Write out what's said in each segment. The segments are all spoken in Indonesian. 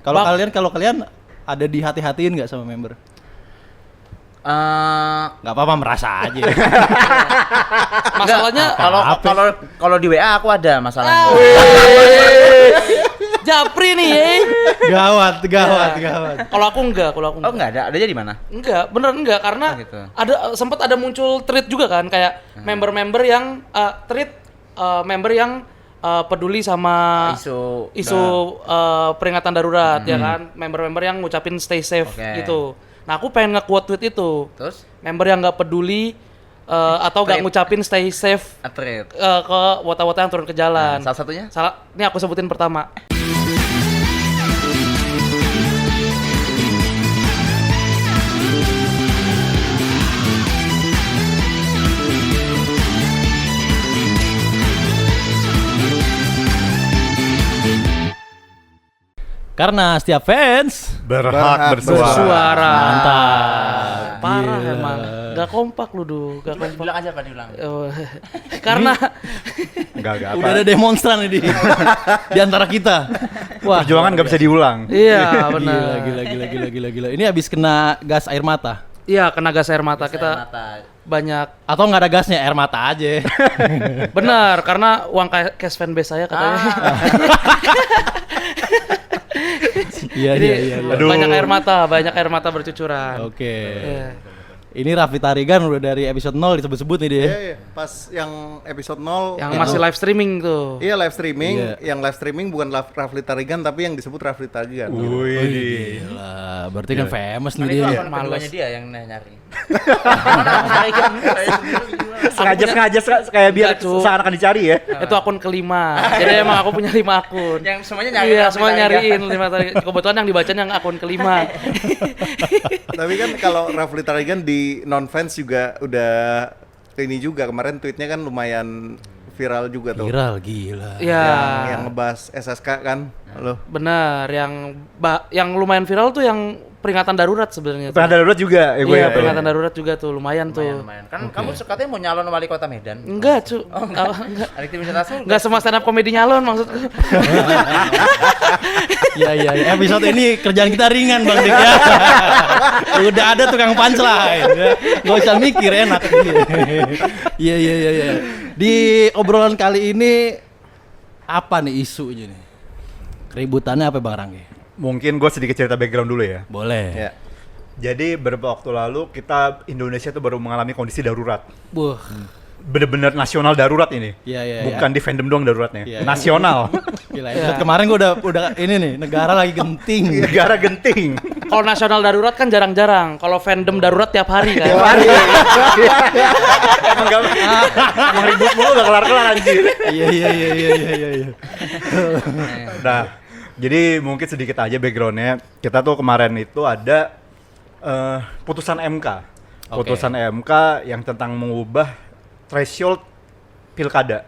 Kalau kalian ada di hati-hatiin nggak sama member? Nggak apa-apa, merasa aja. Masalahnya kalau di WA aku ada masalahnya. Japri nih ya. Gawat. Kalau aku enggak. Oh enggak ada. Adanya di mana? Enggak, beneran enggak karena gitu. sempat ada muncul tweet juga kan kayak member-member yang member yang peduli sama isu peringatan darurat ya kan, member-member yang ngucapin stay safe gitu. Nah aku pengen nge-quote tweet itu. Terus member yang nggak peduli atau nggak ngucapin stay safe ke wota-wota yang turun ke jalan. Salah satunya? Ini aku sebutin pertama. Karena setiap fans berhak bersuara. Mantap. Parah emang. Gak kompak lu gak kompak. Diulang aja Pak, diulang. Karena Enggak apa. Udah ada demonstran nih di antara kita. Wah, perjuangan enggak bisa diulang. Iya, benar. Gila. Ini habis kena gas air mata. Iya, kena gas air mata. Kita banyak atau nggak ada gasnya, air mata aja. Benar, karena uang cash fanbase saya katanya. Iya. Banyak air mata bercucuran. Oke. Ini Rafli Tarigan udah dari episode 0 disebut-sebut nih dia. Iya. Pas yang episode 0 yang masih live streaming tuh. Iya, live streaming. Yang live streaming bukan Rafli Tarigan tapi yang disebut Rafli Tarigan. Wih, gila. Berarti kan famous nih dia. Itu malunya dia yang nyari. Sengaja kayak biar seakan dicari ya. Itu akun kelima. Jadi emang aku punya 5 akun. Yang semuanya nyari. Iya, semua nyariin 5 tadi. Kebetulan yang dibacanya yang akun kelima. Tapi kan kalau Rafli Tarigan di non fans juga udah ini juga, kemarin tweetnya kan lumayan viral juga tuh. Viral gila. Iya. Yang ngebahas SSK kan, loh. Benar, yang lumayan viral tuh yang peringatan darurat sebenarnya. Peringatan darurat juga ya gue. Iya, peringatan darurat juga tuh lumayan. Lumayan. Kan kamu katanya mau nyalon wali kota Medan. Enggak, Cu. Enggak. Enggak semua stand up comedy nyalon maksudku. Iya. Episode ini kerjaan kita ringan Bang Dik ya. Udah ada tukang punchline. Gak usah mikir, enak. Iya. Di obrolan kali ini apa nih isunya nih? Keributannya apa Bang Rangge? Mungkin gue sedikit cerita background dulu ya. Boleh. Ya. Jadi beberapa waktu lalu Indonesia tuh baru mengalami kondisi darurat. Bener-bener nasional darurat ini. Iya. Bukan di fandom doang daruratnya. Nasional. Gila, kemarin gue udah ini nih, negara lagi genting. Negara genting. Kalau nasional darurat kan jarang-jarang. Kalau fandom darurat tiap hari kan. Tiap hari. Emang ribut mulu gak kelar-kelar anjir. Iya. Nah, jadi mungkin sedikit aja backgroundnya. Kita tuh kemarin itu ada putusan MK. Putusan MK yang tentang mengubah threshold pilkada.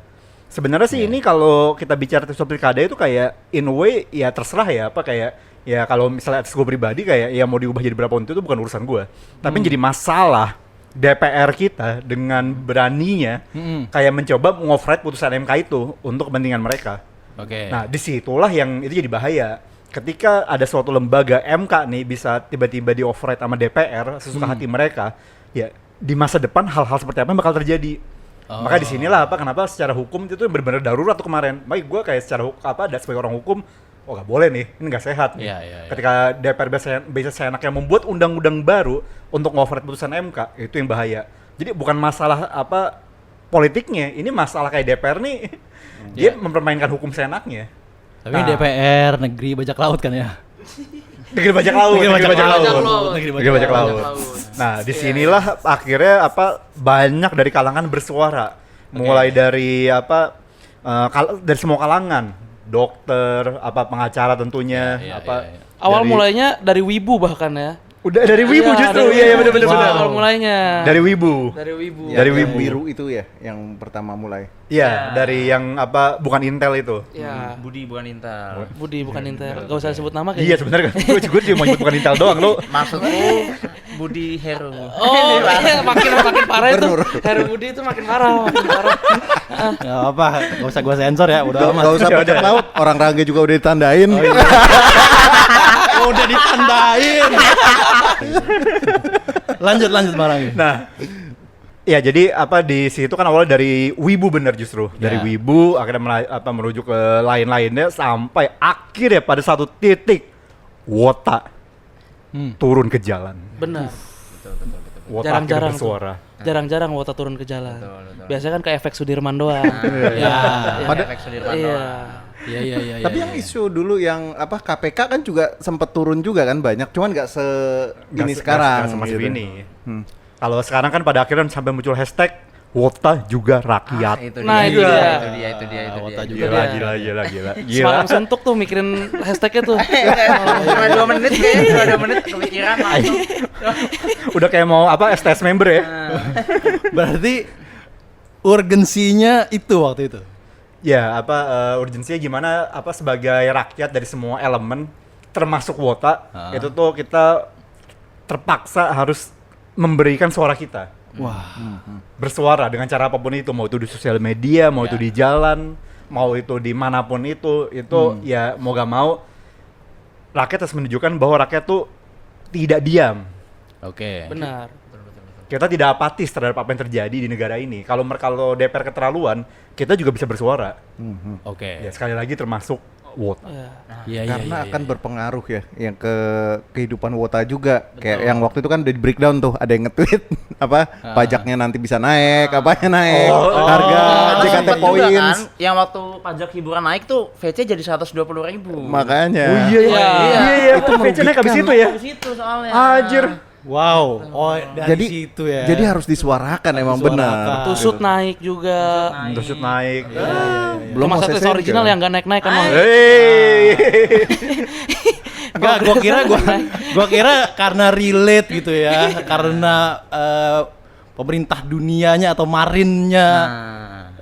Sebenarnya sih ini kalau kita bicara threshold pilkada itu kayak in a way ya terserah ya, apa kayak ya kalau misalnya atas gue pribadi kayak ya mau diubah jadi berapa pun itu bukan urusan gue. Tapi jadi masalah DPR kita dengan beraninya kayak mencoba mengoverride putusan MK itu untuk kepentingan mereka. Nah, disitulah yang itu jadi bahaya. Ketika ada suatu lembaga MK nih bisa tiba-tiba di-override sama DPR sesuka hati mereka, ya di masa depan hal-hal seperti apa yang bakal terjadi. Maka disinilah kenapa secara hukum itu benar-benar darurat tuh kemarin. Baik gue kayak secara sebagai orang hukum, nggak boleh nih, ini nggak sehat. Iya. Ketika DPR bisa seenaknya membuat undang-undang baru untuk nge-override putusan MK, itu yang bahaya. Jadi bukan masalah politiknya, ini masalah kayak DPR nih, dia mempermainkan hukum seenaknya. Tapi DPR negeri bajak laut kan ya? Negeri bajak laut. Nah, disinilah akhirnya banyak dari kalangan bersuara, mulai dari dari semua kalangan, dokter, pengacara tentunya, Awal mulainya dari wibu bahkan ya. Udah dari wibu justru, iya benar. Awal mulainya. Dari wibu. Dari wibu biru itu ya, yang pertama mulai. Iya, dari yang bukan Intel itu. Iya. Budi bukan Intel. Budi bukan Intel. Gak usah sebut nama Iya sebenarnya gue cuma nyebut bukan Intel doang lo. Maksudku Budi Heru. Oh, iya, makin parah itu. Heru Budi itu makin parah. Gak apa, gak usah gue sensor ya, udah amat. Gak usah bajak laut, orang Rangge juga udah ditandain. Lanjut Marang. Nah, ya jadi di situ kan awalnya dari wibu bener justru. Dari wibu akhirnya merujuk ke lain-lainnya sampai akhirnya pada satu titik Wota turun ke jalan. Benar. Wota Jarang-jarang akhirnya bersuara. Jarang-jarang Wota turun ke jalan. Betul. Biasanya kan ke efek Sudirman doang. Pada efek Sudirman doang. Iya. Tapi yang isu dulu yang KPK kan juga sempat turun juga kan banyak, cuman nggak ini sekarang. Nggak semasif gitu. ini. Kalau sekarang kan pada akhirnya sampai muncul hashtag Wota juga rakyat. Itu Nah, dia. itu dia. Itu dia. Wota juga. Gila. Semalam suntuk tuh mikirin hashtagnya tuh. Cuma 2 menit kayaknya, cuma 2 menit kepikiran langsung. Udah kayak mau STS member ya. Berarti urgensinya itu waktu itu. Ya, urgensinya gimana sebagai rakyat dari semua elemen termasuk Wota, itu tuh kita terpaksa harus memberikan suara kita. Wah. Bersuara dengan cara apapun itu, mau itu di sosial media, mau itu di jalan, mau itu dimanapun itu ya mau gak mau rakyat harus menunjukkan bahwa rakyat tuh tidak diam. Oke. Benar. Kita tidak apatis terhadap apa yang terjadi di negara ini. Kalau DPR keterlaluan, kita juga bisa bersuara. Oke. Ya sekali lagi termasuk Wota. Iya, Karena akan berpengaruh ya yang ke kehidupan Wota juga. Kayak yang waktu itu kan udah di breakdown tuh, ada yang nge-tweet pajaknya nanti bisa naik, apanya naik, harga JKT Sempet juga Points. kan, yang waktu pajak hiburan naik tuh VC jadi 120.000. Makanya. Oh iya. Itu VC naik habis itu ya. Habis itu soalnya. Anjir. Wow. Oh, dari situ ya. Jadi harus disuarakan emang benar. Tusut naik juga. Tusut naik. Belum Cuma satu OCC original juga. yang nggak naik-naik kan. Bang. Enggak, gua kira karena relate gitu ya, karena pemerintah dunianya atau marinnya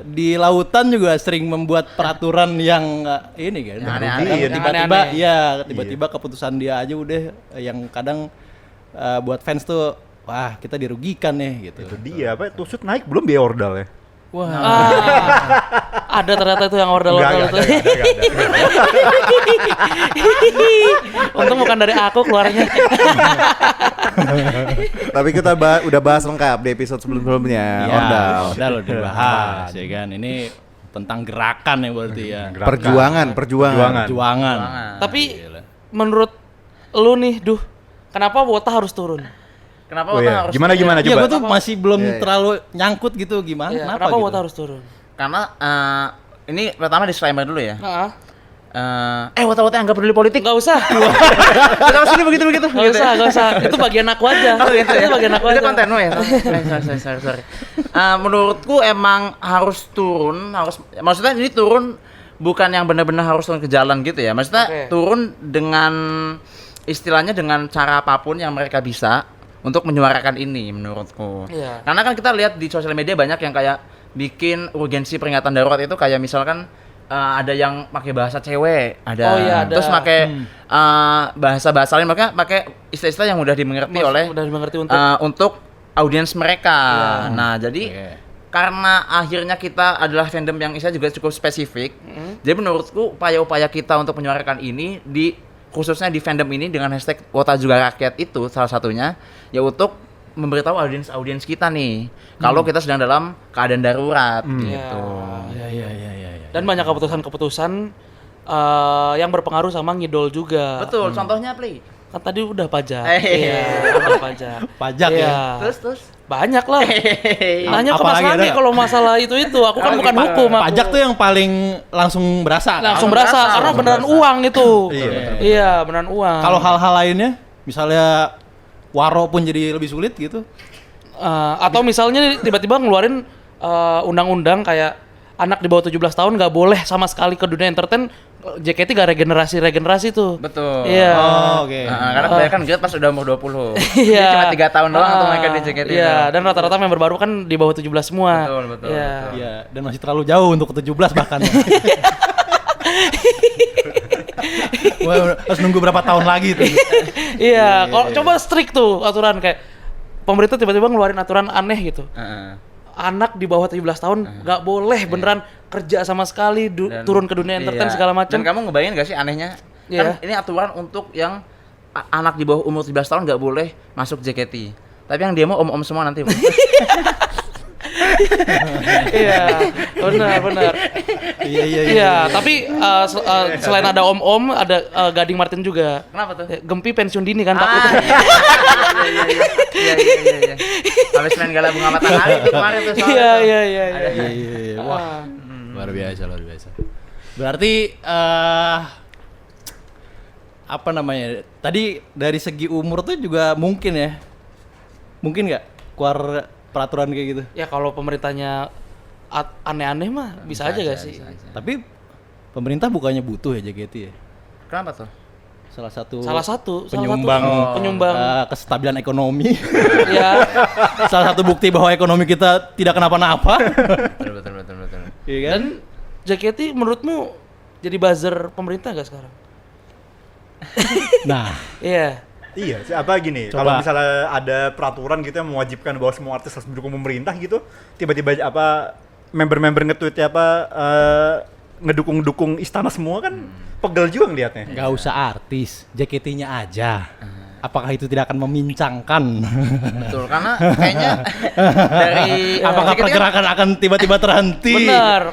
di lautan juga sering membuat peraturan yang ini kan. Yang aneh-aneh. Tiba-tiba Aneh-aneh. ya, tiba-tiba keputusan dia aja udah yang kadang buat fans tuh wah, kita dirugikan nih gitu. Itu dia, tusut naik belum biaya ordal ya? Wah. Ada ternyata itu yang ordal-ordal itu. Untung bukan dari aku keluarnya. Tapi kita udah bahas lengkap di episode sebelum-sebelumnya. Ya, Ordal. ordal udah dibahas ya kan. Ini tentang gerakan ya berarti ya. Perjuangan. Perjuangan. Tapi menurut lu nih, kenapa Wota harus turun? Kenapa Oh Wota iya. harus Gimana turun? Iya, coba? gue tuh masih belum Iya. terlalu nyangkut gitu gimana. Iya, Kenapa kenapa gitu? Wota harus turun? Karena ini pertama disclaimer dulu ya. Heeh. Wota-wota yang nggak peduli politik. Nggak usah. Terus sini begitu. Nggak usah. Itu bagian aku aja. Oh gitu ya. Itu bagian aku Itu aja. kontenmu ya. Sorry. Menurutku emang harus turun, maksudnya ini turun bukan yang benar-benar harus turun ke jalan gitu ya. Maksudnya Oke. turun dengan istilahnya dengan cara apapun yang mereka bisa untuk menyuarakan ini menurutku. Iya. Karena kan kita lihat di sosial media banyak yang kayak bikin urgensi peringatan darurat itu kayak misalkan ada yang pakai bahasa cewek, ada, Oh iya, ada. terus pakai bahasa-bahasa lain, maka pakai istilah-istilah yang mudah dimengerti Udah dimengerti untuk untuk audiens mereka. Nah, jadi Oke. karena akhirnya kita adalah fandom yang istilahnya juga cukup spesifik. Jadi menurutku upaya-upaya kita untuk menyuarakan ini khususnya di fandom ini dengan hashtag Wota juga rakyat itu salah satunya ya untuk memberitahu audiens kita nih kalau kita sedang dalam keadaan darurat gitu. Iya. dan banyak keputusan-keputusan yang berpengaruh sama ngidol juga. Betul, contohnya Play. Kan tadi udah pajak. Hehehe. Iya, udah pajak. Pajak Iya. ya. Terus Banyak lah. Nanya ke Mas Apalagi Rani ada? kalau masalah itu. Aku kan bukan hukum. aku. Pajak tuh yang paling langsung berasa. kan? langsung berasa karena beneran uang itu. Iya, beneran uang. Kalau hal-hal lainnya, misalnya waro pun jadi lebih sulit gitu. Atau misalnya tiba-tiba ngeluarin undang-undang kayak anak di bawah 17 tahun nggak boleh sama sekali ke dunia entertain. JKT gak regenerasi tuh. Betul. Iya. Oh, oke. Karena kebanyakan grade pas udah umur 20. Iya. Jadi cuma 3 tahun doang tuh mereka di JKT. Iya, dan rata-rata member baru kan di bawah 17 semua. Betul. Iya. Iya, dan masih terlalu jauh untuk ke 17 bahkan. Wah, harus nunggu berapa tahun lagi tuh. Iya, kalau coba strict tuh aturan kayak pemerintah tiba-tiba ngeluarin aturan aneh gitu. Anak di bawah 17 tahun nggak boleh beneran kerja sama sekali turun ke dunia entertain segala macam. Dan kamu ngebayangin gak sih anehnya? Iya. Kan ini aturan untuk yang anak di bawah umur 17 tahun nggak boleh masuk JKT. Tapi yang demo om-om semua nanti. Iya, benar. Iya, tapi selain ada Om-om, ada Gading Martin juga. Kenapa tuh? Gempi pensiun dini kan takut. Iya. Habis main gala bunga matahari itu kemarin tuh soalnya. Iya. Iya. Wah, luar biasa. Berarti apa namanya? Tadi dari segi umur tuh juga mungkin ya. Mungkin nggak keluar peraturan kayak gitu? Ya kalau pemerintahnya aneh-aneh mah bisa aja gak sih? Tapi pemerintah bukannya butuh ya JKT ya? Kenapa tuh? Salah satu penyumbang kestabilan ekonomi. Ya. Salah satu bukti bahwa ekonomi kita tidak kenapa-napa. Betul. Iya kan? Dan JKT menurutmu jadi buzzer pemerintah gak sekarang? Nah, Iya. Iya, apa gini, Coba. kalau misalnya ada peraturan gitu yang mewajibkan bahwa semua artis harus mendukung pemerintah gitu, tiba-tiba apa member-member nge-tweet ngedukung istana semua kan pegel juga ngeliatnya. nggak usah artis, JKT-nya aja. Apakah itu tidak akan memincangkan? Betul, karena kayaknya dari Apakah JKT kan pergerakan akan tiba-tiba terhenti? Benar,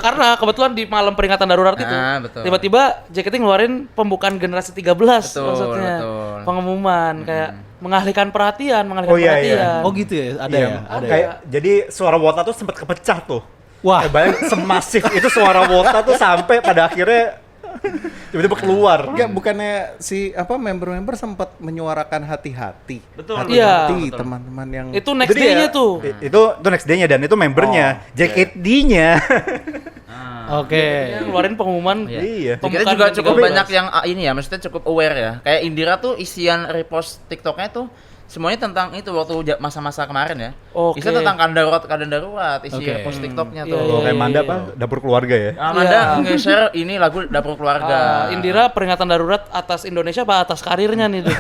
karena kebetulan di malam peringatan darurat itu, betul. tiba-tiba JKT ngeluarin pembukaan generasi 13 maksudnya. betul. Pengumuman kayak mengalihkan perhatian. Oh, iya, iya. Oh gitu ya, ada Iya, ya, ada. kayak jadi suara Wota tuh sempat kepecah tuh. Wah, Bayang semasif itu suara Wota tuh sampai pada akhirnya tiba-tiba keluar. Enggak, bukannya si member-member sempat menyuarakan hati-hati. Betul. Iya. Hati teman-teman yang Itu next Jadi day-nya ya, tuh. Itu next day-nya dan itu membernya, JKT-nya. oke. Yang ngeluarin pengumuman. Iya. Kita pembukaan juga jam cukup 13. banyak yang ini ya, maksudnya cukup aware ya. Kayak Indira tuh isian repost TikToknya tuh semuanya tentang itu waktu masa-masa kemarin ya. Oke. Isinya tentang keadaan darurat, isi Oke. repost TikToknya Iya, tuh. Kalau kayak Manda apa? Dapur keluarga ya. Amanda Iya. nge-share ini lagu Dapur Keluarga. Indira peringatan darurat atas Indonesia apa atas karirnya nih tuh?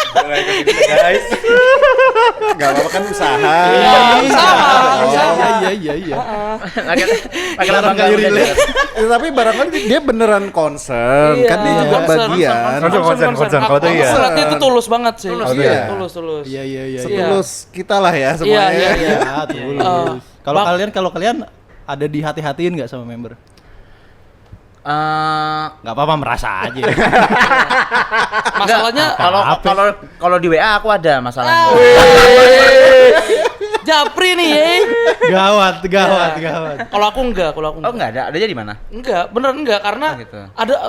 Guys. enggak apa-apa kan usaha. Iya. Pakai lambang Barangkali Garuda. relate. Tapi barangkali dia beneran concern, Iya, kan dia juga concern, bagian. Concern. Kalau itu iya. Aku itu tulus banget sih. Tulus, iya. Tulus. Iya. Setulus kita lah ya semuanya. Iya. Ya, tulus. Kalau kalian ada di hati-hatiin nggak sama member? Nggak apa-apa, merasa aja. Masalahnya Kalau di WA aku ada masalahnya. Japri nih ya. Gawat. Kalau aku enggak. Oh enggak ada. Adanya di mana? Enggak, beneran enggak karena Oh, gitu.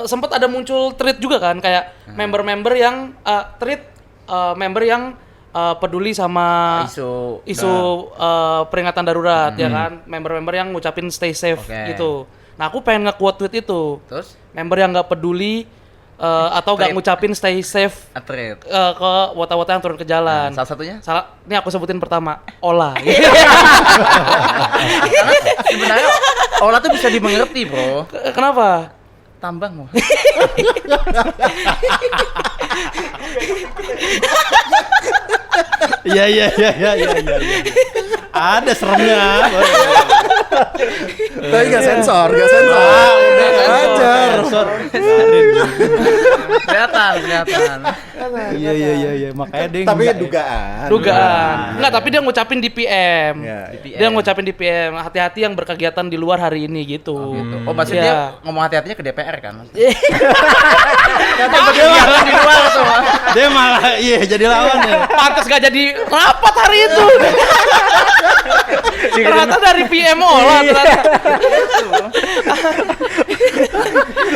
sempat ada muncul tweet juga kan kayak member-member yang member yang peduli sama isu peringatan darurat ya kan, member-member yang ngucapin stay safe Oke. gitu. Nah, aku pengen nge-quote tweet itu. Terus Member yang nggak peduli atau nggak Tweet. ngucapin stay safe atret. ke wota-wota yang turun ke jalan. Salah satunya? Ini aku sebutin pertama, Ola. Karena sebenarnya Ola tuh bisa dimengerti, Bro. Kenapa? Tambang mau. Iya. Ada seremnya. Tapi nggak sensor. Wajar. Kelihatan. Iya. Makanya dia Tapi nggak- Dugaan. Enggak, tapi dia ngucapin di PM. Ya. Dia ngucapin di PM, hati-hati yang berkegiatan di luar hari ini gitu. Oh, maksudnya Iya. dia ngomong hati-hatinya ke DPR kan? Dia malah jadi lawan ya. Pantes gak jadi rapat hari itu. Ternyata dari PM Ola ternyata.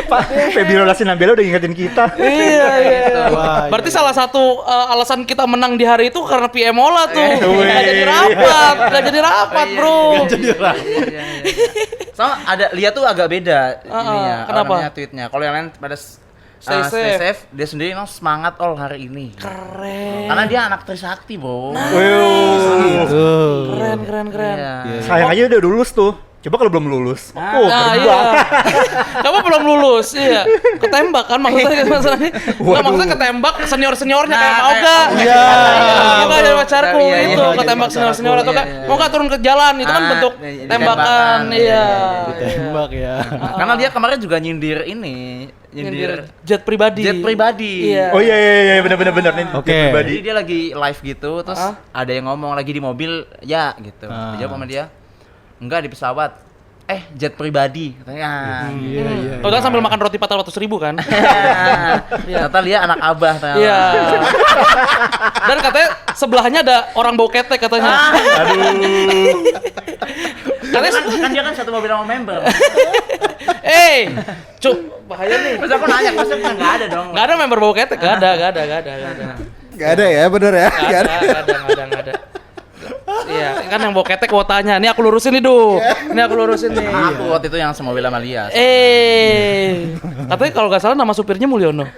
Pak Febiola Sinambela udah ngingetin kita. Iya. Wah, Berarti salah satu alasan kita menang di hari itu karena PM Ola tuh. Gak jadi rapat, Bro. Sama ada Lia tuh agak beda ininya. kenapa? Namanya tweetnya. Kalau yang lain pada Stay safe. dia sendiri emang semangat hari ini. Keren. Karena dia anak Trisakti, Bro. gitu. Keren. Iya. Sayang aja udah lulus tuh. Coba kalau belum lulus. Nah, iya. Kamu belum lulus. putus, iya. Ketembak kan maksudnya masalahnya. Enggak maksudnya ketembak senior-seniornya kayak mau enggak? Iya. Mau enggak jadi pacarku Iya, iya, itu iya, ketembak jadi senior-senior atau enggak? iya. Mau enggak turun ke jalan itu kan Ah, bentuk iya, tembakan, iya. Tembak ya. Karena dia kemarin juga nyindir ini, nyindir Jet pribadi. jet pribadi. Iya. Oh iya benar nih. Oke. Pribadi. Jadi dia lagi live gitu, terus ada yang ngomong lagi di mobil, ya gitu. Dijawab sama dia, enggak di pesawat. Jet pribadi katanya. Iya. Tahu sambil makan roti 400.000 kan? Ternyata dia anak abah ternyata. Iya. Dan katanya sebelahnya ada orang bau ketek katanya. Katanya Kan dia kan satu mobil sama member. Cuk, bahaya nih. Terus aku nanya, masa enggak ada dong? Nggak ada member bau ketek, nggak ada. Gak ada ya, bener ya? Nggak ada. Iya, kan yang bau ketek kuotanya. Ini aku lurusin nih, Ini aku lurusin nih. Aku waktu itu yang semobil sama Lias. Katanya kalau nggak salah nama supirnya Mulyono.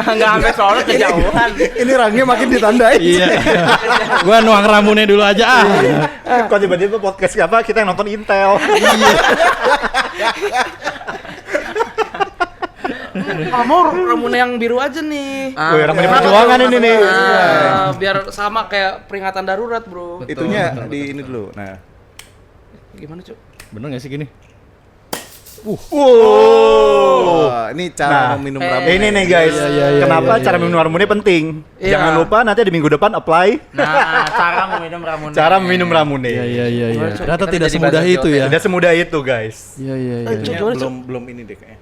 Enggak sampai sono kejauhan. Ini rangnya makin ditandai. Iya. Gua nuang ramunnya dulu aja Kok tiba-tiba podcast apa kita yang nonton Intel. Kamu ramune yang biru aja nih. Wih, Ramune Perjuangan ini nih. Biar sama kayak peringatan darurat, Bro. Itunya di ini dulu. Nah, Gimana, Cuk? Bener gak sih gini? wah, ini cara meminum ramu. Ini nih guys, kenapa cara minum ramune penting? Iya. Jangan lupa nanti di minggu depan apply Nah, cara meminum ramune. cara minum ramune. Iya. Ternyata Kita tidak jadi semudah bahasa itu Jawa. ya. Tidak semudah itu guys. Iya. Kayaknya belum ini deh kayaknya.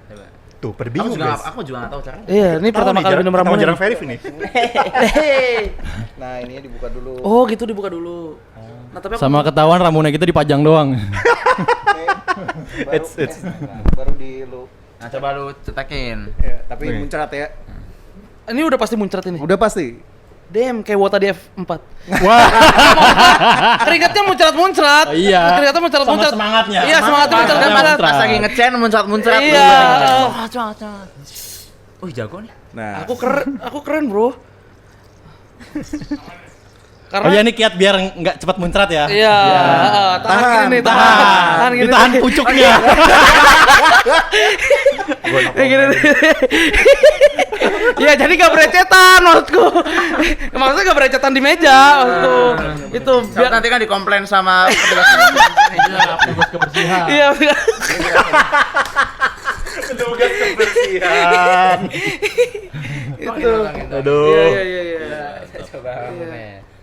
Tuh, Aku bingung juga guys. aku juga enggak tahu caranya. Iya, ini pertama kali minum ramune. ramune. Jarang verif ini. Nah, ini dibuka dulu. Oh, gitu dibuka dulu. Nah, tapi aku Sama ketahuan ramunnya kita dipajang doang. It's Baru di lu. Nah, coba lu cetakin. Ya, tapi muncrat ya. ini udah pasti muncrat ini. Udah pasti. Damn, kayak Wota di F4. Wah. Keringatnya muncrat-muncrat. Iya. Keringatnya muncrat-muncrat. Sama semangatnya. Iya, semangatnya muncrat-muncrat. Pas lagi ngecen muncrat-muncrat. Iya. Jago nih. Nah, Aku keren, Bro. Oh ya ini kiat biar nggak cepat muncrat ya. Iya, tahan gini nih, tahan gini. Ditahan pucuknya. Kayak gini nih. Iya, jadi gak berecetan maksudku. Maksudnya gak berecetan di meja maksudku. Itu Biar nanti kan dikomplain sama petugas Kebersihan. Iya. petugas kebersihan. Itu. Aduh. Iya. Coba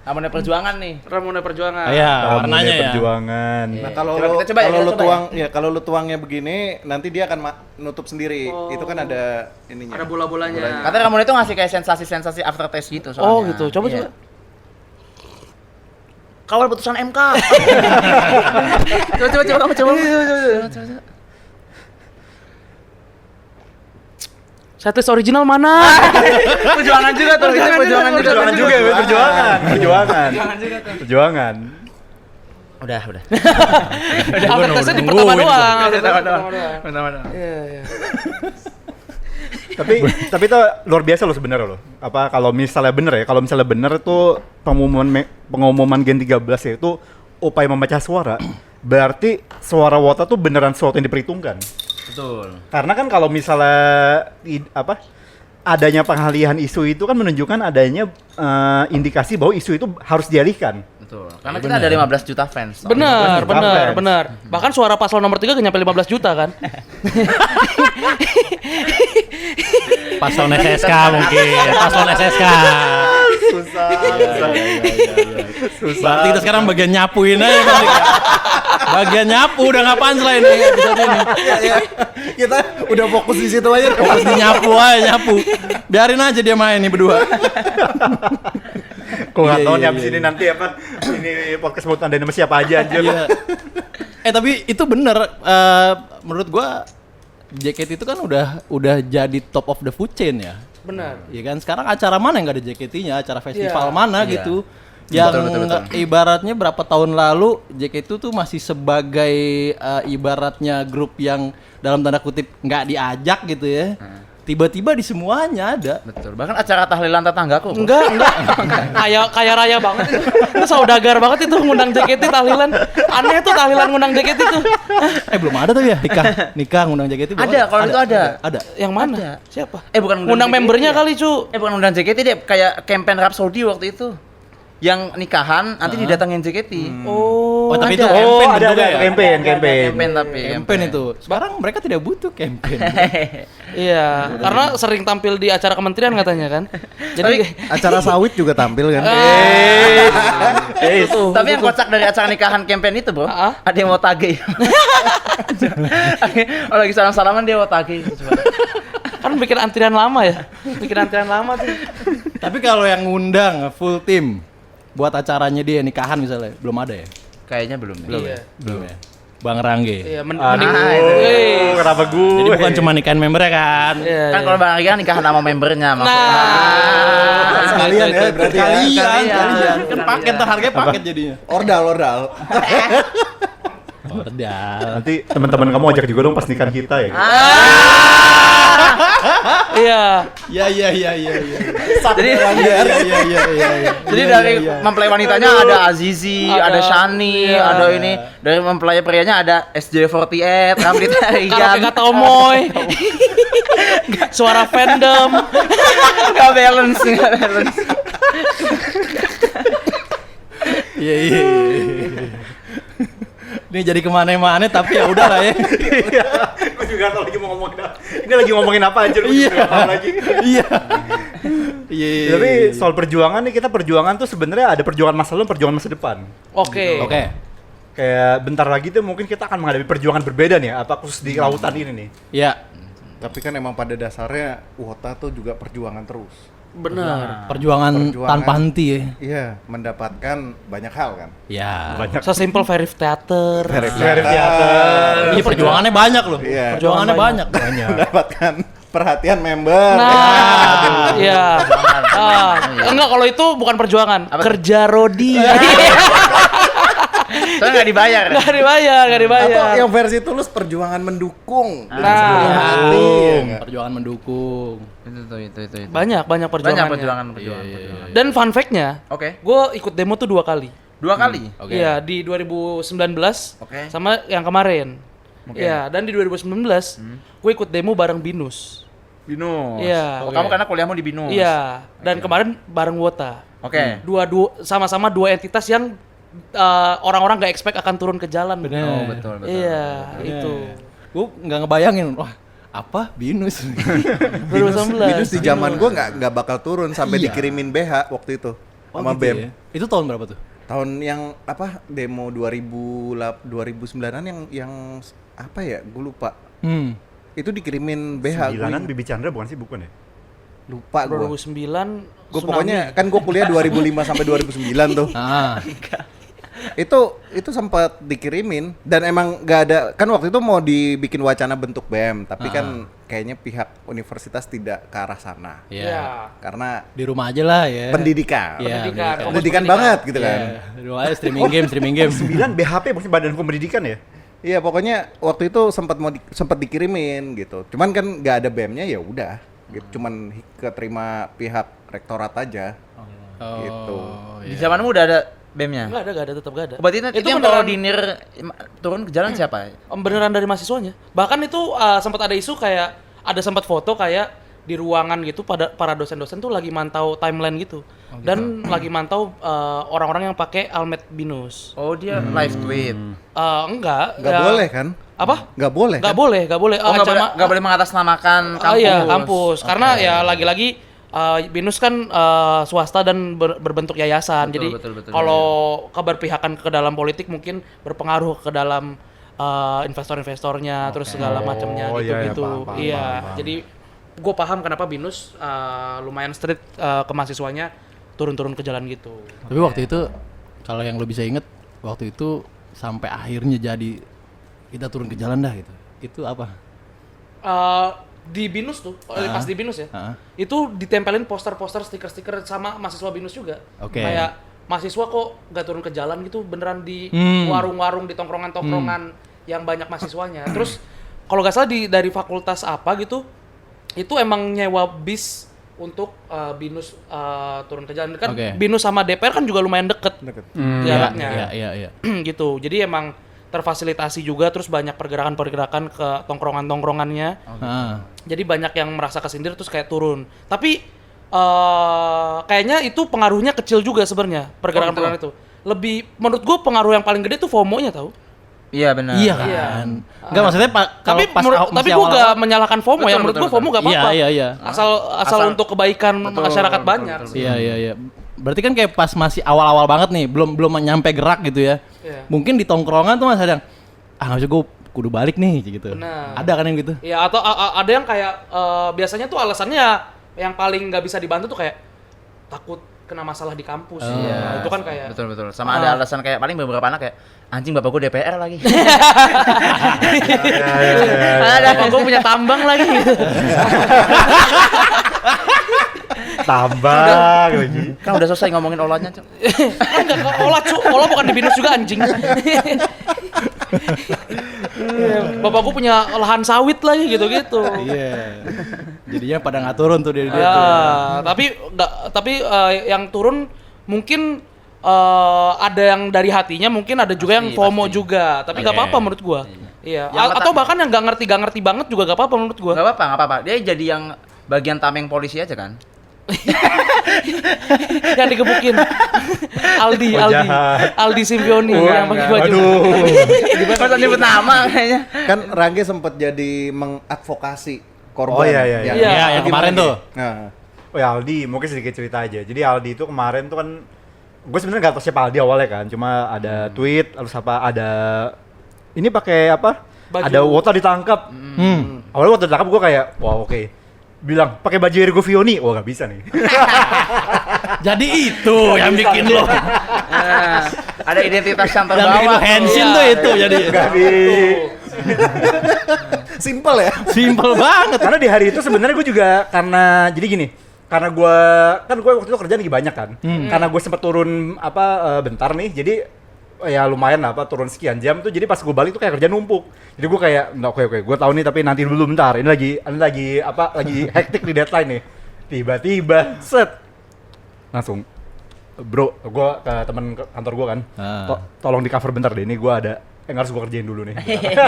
Ramune Perjuangan nih. Ramune Perjuangan. Iya, Ramune warnanya ya. Perjuangan. nah kalau Coba lu kita coba ya, kalau kita lu coba tuang ya kalau lu tuangnya begini nanti dia akan nutup sendiri. Itu kan ada ininya. Ada bola-bolanya. Katanya Ramune itu ngasih kayak sensasi-sensasi aftertaste gitu soalnya. Oh, gitu. Coba. Iya. Kawal putusan MK. Coba. Setlist original mana? Perjuangan juga tuh. Perjuangan juga ya, perjuangan. Udah. Aftertaste di pertama doang. Iya. Tapi itu luar biasa loh sebenarnya loh. Apa kalau misalnya bener tuh pengumuman Gen 13 ya itu upaya memecah suara. Berarti suara Wota tuh beneran sesuatu yang diperhitungkan. Betul. Karena kan kalau misalnya adanya pengalihan isu itu kan menunjukkan adanya indikasi bahwa isu itu harus dialihkan. Betul. Karena kita ada 15 juta fans. Benar. fans. Bahkan suara paslon nomor 3 nyampe 15 juta kan? Paslon SSK mungkin. Paslon SSK. Susah. Berarti kita sekarang bagian nyapuin aja kali. Bagian nyapu udah nggak punchline nih episode ini. Kita udah fokus di situ aja. Fokus di nyapu aja nyapu. Biarin aja dia main nih berdua. Kok nggak tahu nih abis ini nanti apa ini podcast buat anda nama siapa aja anjir. Iya. Tapi itu bener. Menurut gua JKT itu kan udah jadi top of the food chain ya. Benar. Iya kan sekarang acara mana yang nggak ada JKT-nya, acara festival Iya. mana Iya. gitu. Yang Betul. ibaratnya berapa tahun lalu JKT itu tuh masih sebagai ibaratnya grup yang dalam tanda kutip nggak diajak gitu ya. Tiba-tiba di semuanya ada. Betul. Bahkan acara tahlilan tetanggaku. Bro. Enggak. Kayak raya banget itu. Itu saudagar banget itu ngundang JKT tahlilan. Aneh tuh tahlilan ngundang JKT tuh. Belum ada tuh ya nikah ngundang JKT belum Ada, kalau itu ada. Ada. Yang mana? Ada. Siapa? Bukan Ngundang JKT membernya ya? kali, Cu. Bukan undang JKT deh, kayak campaign Rhapsody waktu itu. Yang nikahan nanti didatangin JKT. Oh, tapi ada. itu campaign ada juga ya? campaign. Campaign tapi. Campaign itu. Sekarang mereka tidak butuh campaign. Iya, karena sering tampil di acara kementerian katanya kan. Jadi Acara sawit juga tampil kan. Tapi yang kocak dari acara nikahan campaign itu, Bro, ada yang mau tagih. Oh, lagi salam-salaman dia mau tagih. kan bikin antrian lama ya. Bikin antrian lama tuh. Tapi kalau yang ngundang full tim buat acaranya dia nikahan misalnya, belum ada ya? Kayaknya belum nih. Iya. Belum ya. Bang Rangge. Iya, mending. Kenapa gue? Jadi bukan cuma nikahin membernya kan? Iya, Kan kalau Bang Rangga nikahan sama membernya maksudnya. Nah, Sekalian ya berarti ya. Kalian. Kan paket tuh harganya paket jadinya. Ordal. Ordal. Nanti teman-teman kamu ajak juga dong pas nikahan kita ya. iya. Iya. Jadi Iya. Jadi dari mempelai wanitanya ada Azizi, ada Shani, ada ini. Dari mempelai prianya ada SJ48, Ramli Karaoke Tarigan. kata Omoy. Suara fandom. Gak balance. Iya. Ini jadi kemana-mana tapi ya udah lah ya. Gue juga tau lagi mau ngomongin apa. Ini lagi ngomongin apa aja lu juga nggak paham lagi. Iya. Tapi soal perjuangan nih, kita perjuangan tuh sebenarnya ada perjuangan masa lalu, perjuangan masa depan. Oke. Kayak bentar lagi tuh mungkin kita akan menghadapi perjuangan berbeda nih, apa khusus di lautan ini nih. Iya. Tapi kan emang pada dasarnya WOTA tuh juga perjuangan terus. Benar. Perjuangan tanpa henti ya. Iya, mendapatkan banyak hal kan. Ya. Banyak. Sesimpel Verif Theater. Ini perjuangannya banyak loh. Iya. Perjuangannya banyak. Mendapatkan perhatian member. Nah, iya. Enggak, kalau itu bukan perjuangan, kerja Rodi. Soalnya nggak dibayar. Nggak dibayar. Atau yang versi tulus perjuangan mendukung. Nah. Dengan sepenuh hati. Ya nggak? Perjuangan mendukung. Itu. Banyak perjuangannya. perjuangan. Dan fun fact-nya, Oke. gue ikut demo tuh 2 kali. 2 kali. Oke. Iya, di 2019 Oke. sama yang kemarin. Oke. Iya, dan di 2019 gue ikut demo bareng Binus. Binus. Iya. Oh, kamu karena kuliahmu di Binus. Iya, dan kemarin bareng Wota. Oke. Sama-sama dua entitas yang orang-orang nggak expect akan turun ke jalan. Oh, betul. Iya, itu. Gue nggak ngebayangin. Wah, apa Binus? 2019. Binus di zaman gua nggak bakal turun sampai dikirimin BH waktu itu sama gitu BEM. ya? Itu tahun berapa tuh? Tahun yang apa demo 2009-an yang apa ya? Gue lupa. Itu dikirimin BH. Sembilanan Bibi Chandra bukan sih, bukan ya? Lupa gua. 2009 Gue pokoknya kan gue kuliah 2005 sampai 2009 tuh. Itu sempat dikirimin dan emang nggak ada kan waktu itu mau dibikin wacana bentuk BEM tapi kan kayaknya pihak universitas tidak ke arah sana. Iya. Karena Di rumah aja lah ya. pendidikan. Iya, Pendidikan. Pendidikan banget gitu kan. Di rumah aja streaming game. 9 BHP maksudnya Badan Pendidikan ya? Iya, pokoknya waktu itu sempat dikirimin gitu. Cuman kan nggak ada BEM-nya ya udah. Gitu. Cuman keterima pihak rektorat aja. Gitu. Di zamanmu udah ada BEM-nya? Nggak ada, tetap nggak ada. Berarti itu yang kalau dinir turun ke jalan siapa? Beneran dari mahasiswanya. Bahkan itu sempat ada isu kayak ada sempat foto kayak di ruangan gitu pada para dosen-dosen tuh lagi mantau timeline gitu. Dan lagi mantau orang-orang yang pakai almet Binus. Oh, dia live tweet. Enggak. Nggak boleh kan? Apa? Nggak boleh. Nggak Kan? boleh. Oh, nggak boleh mengatasnamakan kampus. Iya, kampus. Karena ya lagi-lagi Binus kan swasta dan berbentuk yayasan. Jadi betul, kalau keberpihakan ke dalam politik mungkin berpengaruh ke dalam investor-investornya terus segala macamnya Oh, iya, gitu-gitu. paham. Iya. Jadi gue paham kenapa Binus lumayan strict ke mahasiswanya turun-turun ke jalan gitu. Tapi waktu itu kalau yang lo bisa inget waktu itu sampai akhirnya jadi kita turun ke jalan dah gitu. Itu apa? Di Binus tuh, pas di Binus ya, itu ditempelin poster-poster, stiker-stiker sama mahasiswa Binus juga. Oke. Kayak mahasiswa kok nggak turun ke jalan gitu, beneran di warung-warung, di tongkrongan-tongkrongan yang banyak mahasiswanya. Terus kalau nggak salah dari fakultas apa gitu, itu emang nyewa bis untuk Binus turun ke jalan kan. Oke. Binus sama DPR kan juga lumayan deket jaraknya. Iya. Gitu. Jadi emang terfasilitasi juga, terus banyak pergerakan-pergerakan ke tongkrongan-tongkrongannya. Jadi banyak yang merasa kesindir terus kayak turun. Tapi kayaknya itu pengaruhnya kecil juga sebenarnya pergerakan-pergerakan itu. Lebih menurut gue pengaruh yang paling gede tuh FOMO-nya tahu. Iya benar. Iya kan. Enggak maksudnya kalau Tapi pas tapi gue gak menyalahkan FOMO ya. Betul, Menurut gue betul, FOMO gak apa-apa. Iya. Asal untuk kebaikan masyarakat banyak. Iya. Berarti kan kayak pas masih awal-awal banget nih, belum nyampe gerak gitu ya. Iya. Mungkin di tongkrongan tuh masih ada yang nggak bisa gue kudu balik nih gitu. Benar. Ada kan yang gitu? Iya, atau ada yang kayak biasanya tuh alasannya yang paling nggak bisa dibantu tuh kayak takut kena masalah di kampus. Nah, itu kan kayak Betul. Sama ada alasan kayak paling beberapa anak kayak anjing bapak gue DPR lagi. ada gue punya tambang lagi. Tambah lagi. Kan udah selesai ngomongin olahnya, Cok. Enggak, olah bukan di Binus juga anjing. Bapak gue punya lahan sawit lagi gitu-gitu. Iya. Jadinya pada nggak turun tuh dia tuh. Tapi yang turun mungkin ada yang dari hatinya, mungkin ada juga yang FOMO juga. Tapi nggak apa-apa menurut gua. Iya. Atau bahkan yang nggak ngerti banget juga nggak apa-apa menurut gua. Gak apa-apa. Dia jadi yang bagian tameng polisi aja kan. Yang digebukin. Aldi Simpioni yang pakai baju. Masa nyebut nama kayaknya. Kan Rangge sempat jadi mengadvokasi korban. Oh, iya. Iya, yang kemarin tuh. Nah, Oh ya Aldi, mungkin sedikit cerita aja. Jadi Aldi itu kemarin tuh kan, gue sebenarnya nggak tahu siapa Aldi awalnya kan, cuma ada tweet, lalu ada ini pakai apa? Baju. Ada Wota ditangkap. Awalnya Wota ditangkap gue kayak, wah oke. Bilang pakai baju Ergo Vioni, wah nggak bisa nih. Jadi itu yang bikin lo. Ada identitas yang Yang bikin lo terbawa. hensin Iya. tuh itu jadi. simple ya. Simple banget. Karena di hari itu sebenarnya gue juga karena jadi gini, karena gue waktu itu kerjaan lagi banyak kan. Karena gue sempat turun bentar nih, jadi ya lumayan lah turun sekian jam tuh. Jadi pas gue balik tuh kayak kerjaan numpuk. Jadi gue kayak oke gue tahu nih tapi nanti dulu bentar. Ini lagi hektik di deadline nih. Tiba-tiba set langsung bro, gue ke temen kantor gue kan, tolong di cover bentar deh, ini gue ada yang harus gue kerjain dulu nih.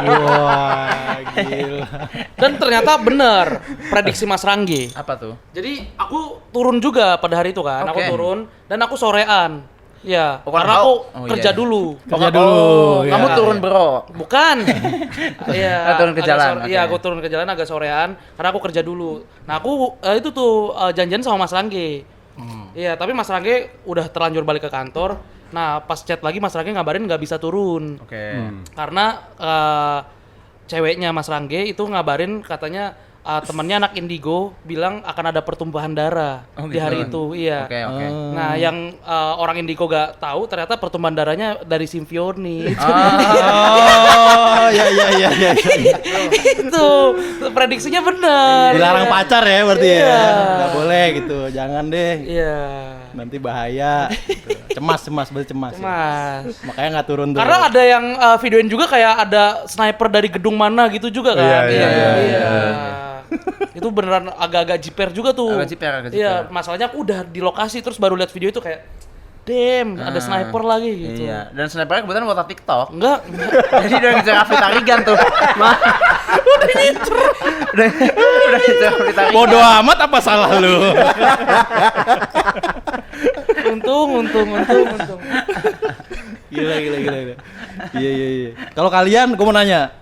Wah, gila. Dan ternyata bener prediksi Mas Rangge. Apa tuh? Jadi aku turun juga pada hari itu kan. Aku Oke. turun dan aku sorean. Ya, Oh, karena oh, aku oh, kerja iya. dulu. Kerja dulu. Kamu ya. turun bro. Bukan. Iya. Turun ke agak jalan, Iya, oke. aku turun ke jalan agak sorean karena aku kerja dulu. Nah, aku itu tuh janjian sama Mas Rangge. Iya, tapi Mas Rangge udah terlanjur balik ke kantor. Nah, pas chat lagi Mas Rangge ngabarin nggak bisa turun. Oke. Karena ceweknya Mas Rangge itu ngabarin katanya temennya anak indigo bilang akan ada pertumpahan darah Oh, di gitu. hari itu. Iya. Oke. Nah, yang orang indigo gak tahu ternyata pertumbuhan darahnya dari Simpioni. Oh, ya. Itu prediksinya benar. Dilarang pacar ya berarti ya. Iya. Nggak boleh gitu. Jangan deh. Iya. Nanti bahaya. Gitu. Cemas berarti cemas. Ya. Mas. Makanya nggak turun tuh. Karena ada yang videoin juga kayak ada sniper dari gedung mana gitu juga kan. Iya. Itu beneran agak-agak jiper juga tuh. Agak jiper. Iya, masalahnya aku udah di lokasi terus baru lihat video itu kayak damn, ada sniper lagi gitu. Iya. Dan snipernya kebetulan buat TikTok. Enggak. Jadi udah ngejar Afi Tarigan tuh. Udah ngejar Afi Tarigan. Bodoh amat apa salah lu? Untung. Gila. Iya. Kalau kalian, gue mau nanya.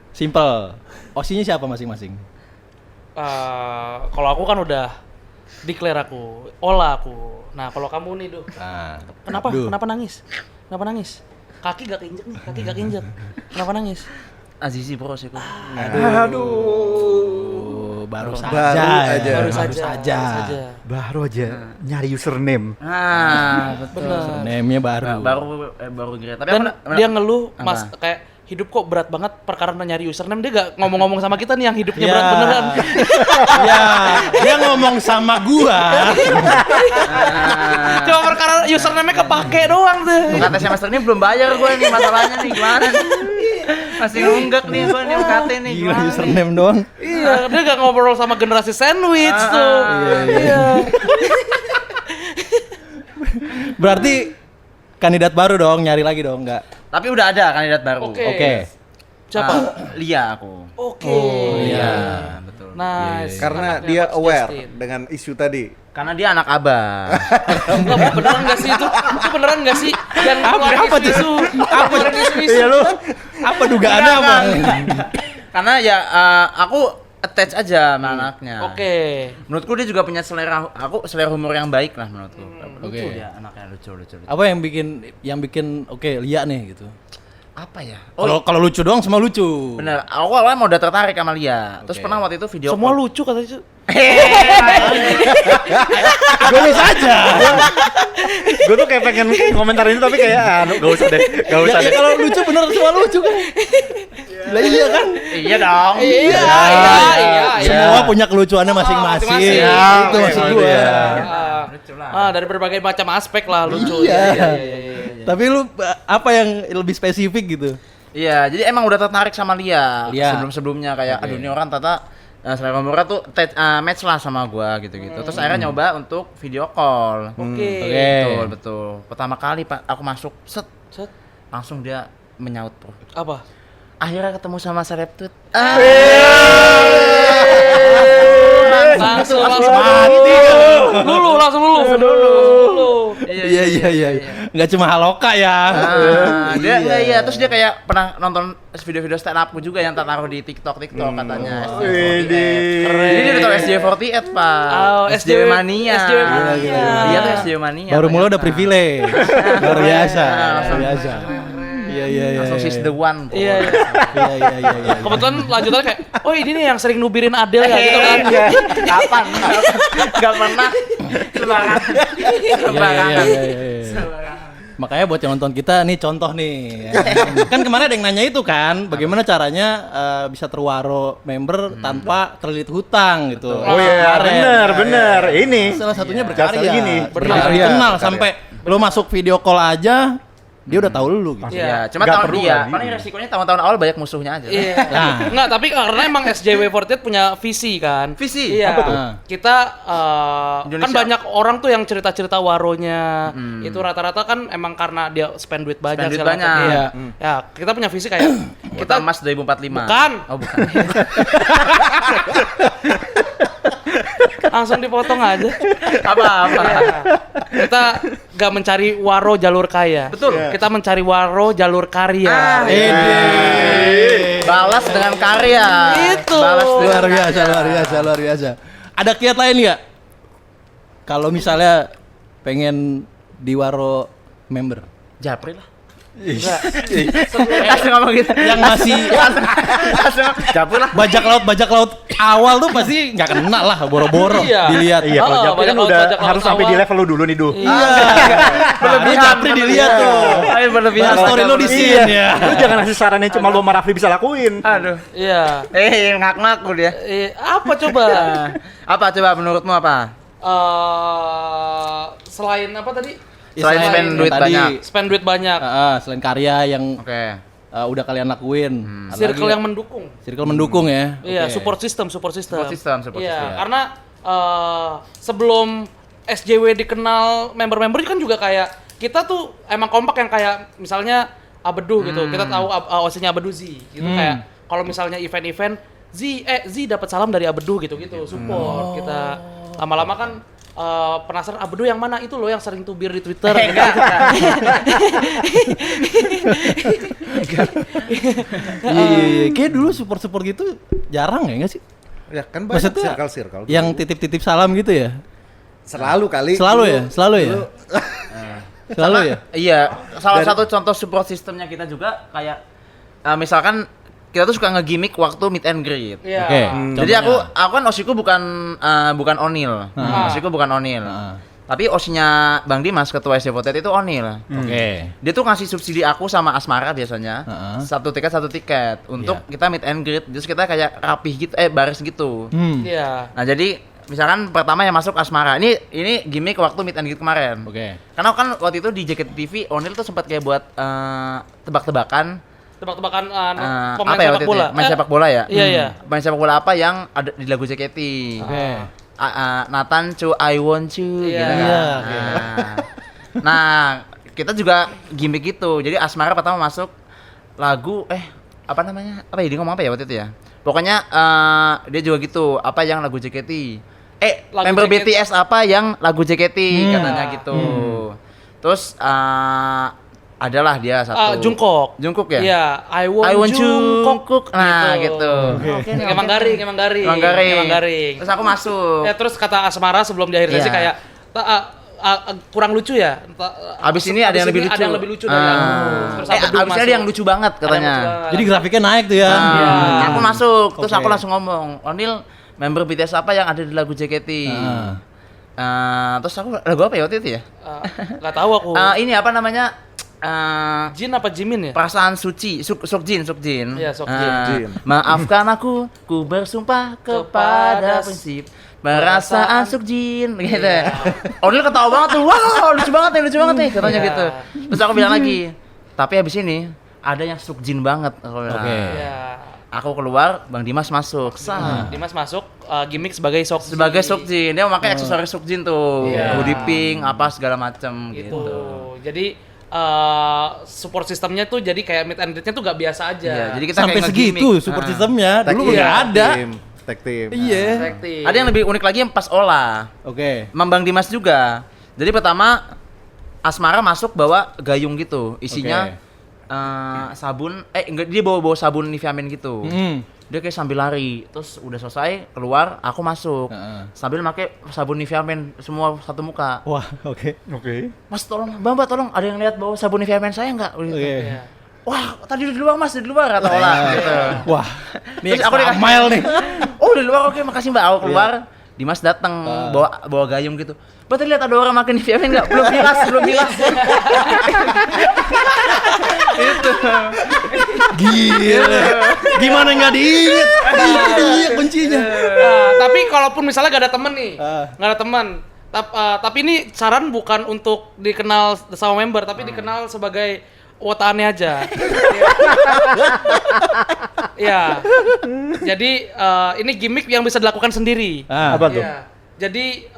Simple. Osinya siapa masing-masing? Kalau aku kan udah declare aku, olah aku. Nah, kalau kamu nih, Duh. Nah, Kenapa? Duh. Kenapa nangis? Kaki gak keinjek nih, Kenapa nangis? Azizi bro sih. Aduh, baru saja. Baru saja. Baru aja nyari username. Betul. Bener. Name-nya baru. Baru great. Tapi Dan aku dia ngeluh, Apa? Mas, kayak hidup kok berat banget perkara nyari username. Dia gak ngomong-ngomong sama kita nih yang hidupnya Ya. berat beneran. Ya, dia ngomong sama gua. Cuma perkara username-nya kepake doang tuh. bukan tes semester ini belum bayar gue nih masalahnya nih gimana nih? Masih nunggak nih gua nih UKT nih. Gila gimana nih? username doang. Iya, dia gak ngobrol sama generasi sandwich tuh. Iya. Berarti kandidat baru dong, nyari lagi dong, enggak? Tapi udah ada kandidat baru. Oke. Siapa? Lia aku. Oke. Iya, betul. Nice. Karena Anaknya dia Coach aware Justin. dengan isu tadi. Karena dia anak abah. Enggak, beneran nggak sih itu? Itu beneran nggak sih? Yang keluar apa tuh? isu-isu. Apa isu-isu? Iya lu. Apa dugaannya apa? Karena ya aku attach aja sama anaknya. Oke. Menurutku dia juga punya selera humor yang baik lah menurutku. Lucu Oke. dia anaknya lucu. Apa yang bikin oke Lia nih gitu. Apa ya? Kalau lucu doang semua lucu. Bener, aku awalnya mau udah tertarik sama Lia. Terus Oke. pernah waktu itu video Semua call. lucu katanya. Gue bisa aja. Gue tuh kayak pengen komentarin itu tapi kayak gak usah deh, gak usah deh. Kalau lucu bener semua lucu kan. Lah iya kan? Iya dong. Iya. Semua punya kelucuannya masing-masing. masing-masing. Itu maksud Iya, gue. iya. Lucu lah. Dari berbagai macam aspek lah lucu. Iya. Tapi lu apa yang lebih spesifik gitu? Iya, jadi emang udah tertarik sama Lia. Lia. Sebelum-sebelumnya kayak Oke. aduh ini orang tata selera humornya tuh match lah sama gua gitu-gitu. Terus akhirnya nyoba untuk video call. Oke. Betul. Pertama kali Pak aku masuk set Set. langsung dia menyaut, Bro. Apa? Akhirnya ketemu sama Sareptut. Langsung mati. Langsung lulu. Iya. Enggak cuma haloka ya. Dia iya, terus dia kayak pernah nonton video-video stand upku juga yang tak taruh di TikTok katanya. Jadi dia udah tau SJW48, Pak. Oh, SJW Mania. SJW Mania. Iya tuh SJW Mania. Baru mulai udah ternyata. privilege. Luar biasa. Langsung. Luar biasa. Iya. Langsung she's the one. Bro. Iya. Iya. Kebetulan lanjutannya kayak, oh ini nih yang sering nubirin Adele ya gitu kan. Kapan? Gak pernah. Sembarangan. Iya. Makanya buat yang nonton kita nih contoh nih. Kan kemarin ada yang nanya itu kan, bagaimana caranya bisa terwaro member tanpa terlilit hutang gitu. Oh iya, Kemarin. bener. Ini Salah satunya Dasar berkarya. gini. Berkarya. Berkarya. Kenal sampai lo masuk video call aja, dia udah tahu lu gitu. Iya, cuma Nggak tahun perlu dia. lagi. Paling resikonya tahun-tahun awal banyak musuhnya aja. Iya. Nah. Enggak, tapi karena emang SJW48 punya visi kan. Visi? Iya. Apa tuh? Kita kan Indonesia. banyak orang tuh yang cerita-cerita waronya. Itu rata-rata kan emang karena dia spend duit banyak Spend duit segala macam. banyak. Iya. Ya, kita punya visi kayak Kita Mas 2045. Bukan. Oh, bukan. langsung dipotong aja. Apa? Kita gak mencari waro jalur kaya. Betul. Kita mencari waro jalur karya. Balas dengan karya. Itu. Balas dengan Luar biasa. Ada kiat lain nggak? Kalau misalnya pengen diwaro member Japri lah. Enggak. Langsung ngomong gitu. yang masih Langsung Japri lah. bajak laut awal tuh pasti nggak kena lah, boro-boro Iya. dilihat. Iya, kalau Oh, Japri banyak kan laut, udah banyak laut harus sampai di awal. level lu dulu nih, Du. Iya. Baru Japri dilihat tuh. Ayo berlebihan. Baru story lu di scene ya. Lu jangan ngasih saran yang cuma lu sama Rafli bisa lakuin. Aduh. Iya. Ngaku dia. Apa coba? Apa coba menurutmu apa? Selain apa tadi? Selain spend yang duit tadi, banyak. Spend duit banyak. selain karya yang Oke. udah kalian lakuin. Ada Circle lagi yang mendukung. circle mendukung ya. Iya, Oke. support system. Support Iya, system. karena sebelum SJW dikenal member-member kan juga kayak kita tuh emang kompak yang kayak misalnya Abeduh gitu. Kita tahu OC-nya Abeduh Z gitu kayak kalau misalnya event-event Z dapat salam dari Abeduh gitu-gitu, support kita. Lama-lama kan penasaran Abeduh yang mana itu loh yang sering tubir di Twitter. Iya, kayak dulu support gitu jarang ya nggak sih? Ya kan banyak Maksudnya circle. yang titip-titip salam gitu ya? selalu kali. Selalu dulu- ya? Selalu ya? Selalu ya? Iya, salah satu contoh support sistemnya kita juga kayak misalkan kita tuh suka nge-gimmick waktu meet and greet. Iya. Oke. Jadi Contohnya. aku kan osiku bukan Onil. Osiku bukan Onil. Tapi osinya Bang Dimas ketua SJW48 itu Onil. Oke. Dia tuh ngasih subsidi aku sama Asmara biasanya. Satu tiket untuk Iya. kita meet and greet. Terus kita kayak rapih gitu, baris gitu. Iya. Nah, jadi misalkan pertama yang masuk Asmara. Ini gimmick waktu meet and greet kemarin. Oke. Karena kan waktu itu di JKT TV Onil tuh sempat kayak buat tebak-tebakan tebak-tebakan pemain apa ya sepak waktu itu bola. ya? Main sepak bola ya? Iya, iya. Main sepak bola apa yang ada di lagu JKT? Oke. Nathan Chu I Want You Iya. gitu kan. Iya, Nah, kita juga gimmick gitu. Jadi Asmara pertama masuk lagu apa namanya? Apa ya dia ngomong apa ya waktu itu ya? Pokoknya dia juga gitu, apa yang lagu JKT. Lagu Member JKT. BTS apa yang lagu JKT katanya gitu. Terus adalah dia satu. Jungkook ya? Iya, I want Jungkook. Nah, gitu. Oke, emang garing. Terus aku masuk. Terus kata Asmara sebelum di akhir sesi Iya. kayak kurang lucu ya. Abis ini ada yang lebih lucu. Ada yang lebih lucu dari aku. Terus aku Abis ini ada yang lucu banget katanya. Jadi grafiknya naik tuh ya. Aku masuk, terus Oke. aku langsung ngomong, Onil, member BTS apa yang ada di lagu JKT? Terus aku lagu apa ya waktu itu ya? Nggak tahu aku. Ini apa namanya? Jin apa Jimin ya? Perasaan suci, Sukjin. Iya, Sukjin. Maafkan aku, ku bersumpah kepada prinsip perasaan Sukjin gitu. Onil ketawa banget tuh, wow lucu banget nih katanya Iya. gitu. Terus aku bilang lagi, tapi habis ini ada yang Sukjin banget. Aku bilang. Oke. Iya. Aku keluar, Bang Dimas masuk. Dimas masuk gimmick sebagai Sukjin. Sebagai Sukjin, dia memakai aksesoris Sukjin tuh, Iya. hoodie pink, apa segala macam gitu. gitu. Jadi support sistemnya tuh jadi kayak meet and greet-nya tuh gak biasa aja. Iya, jadi kita Sampai kayak segitu nge-gimmick. support sistemnya. Tag Dulu team, nggak ada. tag team. Iya. Efektif. Ada yang lebih unik lagi yang pas olah, Oke. Bang Dimas juga. Jadi pertama Asmara masuk bawa gayung gitu, isinya sabun, enggak, dia bawa sabun Nivea Men gitu. Dia kayak sambil lari, terus udah selesai keluar, aku masuk sambil pakai sabun Nivea Men semua satu muka. Wah, oke. Mas tolong, Mbak tolong, ada yang lihat bawa sabun Nivea Men saya nggak? Gitu. Oke. Iya. Wah, tadi di luar Mas, di luar kata Ola gitu. Wah, ini Terus aku extra dikasih- mile nih. Oh, di luar, oke, makasih Mbak. Aku keluar, Dimas datang bawa gayung gitu. Berarti lihat ada orang makin Nivea Men nggak? Belum bilas. Itu. Gila. Gimana nggak diinget? Itu dia kuncinya. Tapi kalaupun misalnya gak ada temen nih, gak ada teman. Tapi ini saran bukan untuk dikenal sama member, tapi dikenal sebagai wotaannya aja. Iya. Jadi ini gimmick yang bisa dilakukan sendiri. Apa tuh? Iya. Jadi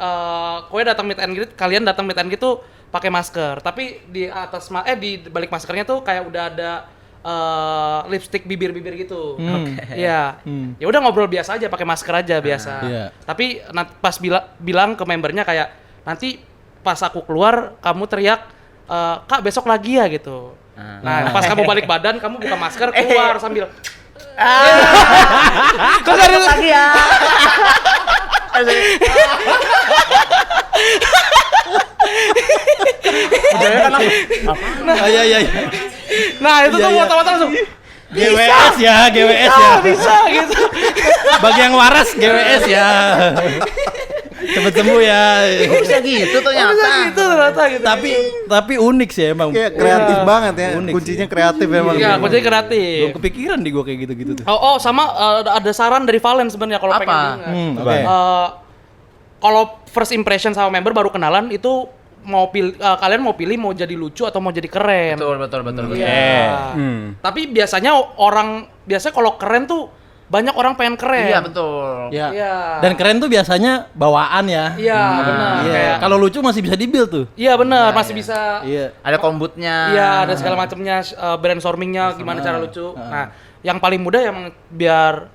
kowe datang meet and greet, kalian datang meet and greet tuh pakai masker. Tapi di atas di balik maskernya tuh kayak udah ada lipstick bibir-bibir gitu. Iya. Ya udah ngobrol biasa aja, pakai masker aja biasa. Iya. Tapi pas bilang ke membernya kayak nanti pas aku keluar kamu teriak Kak besok lagi ya gitu. Nah, pas kamu balik badan kamu buka masker keluar sambil Kok ada lagi ya? Iya. Nah, itu Iya, tuh iya. mata-mata langsung GWS ya. bisa gitu. Bagi yang waras GWS ya. Cepet sembuh ya. Bisa gitu ternyata. Bisa gitu ternyata gitu. Tapi unik sih emang. Kayak kreatif banget ya. Unik Kuncinya kreatif emang. Iya, dia. kuncinya kreatif. Belum kepikiran di gua kayak gitu-gitu tuh. Oh, sama ada saran dari Valen sebenarnya kalau Apa? pengen dengar. Oke. Kalau first impression sama member baru kenalan itu kalian mau pilih mau jadi lucu atau mau jadi keren. Betul. Iya. Tapi biasanya kalau keren tuh banyak orang pengen keren. Iya, betul. Ya. Iya. Dan keren tuh biasanya bawaan ya. Iya, benar. Iya. Kayak Kalau lucu masih bisa di-build tuh. iya benar, masih bisa. Iya. Ada kombutnya. Iya, ada segala macamnya brainstormingnya gimana cara lucu. Nah, yang paling mudah emang biar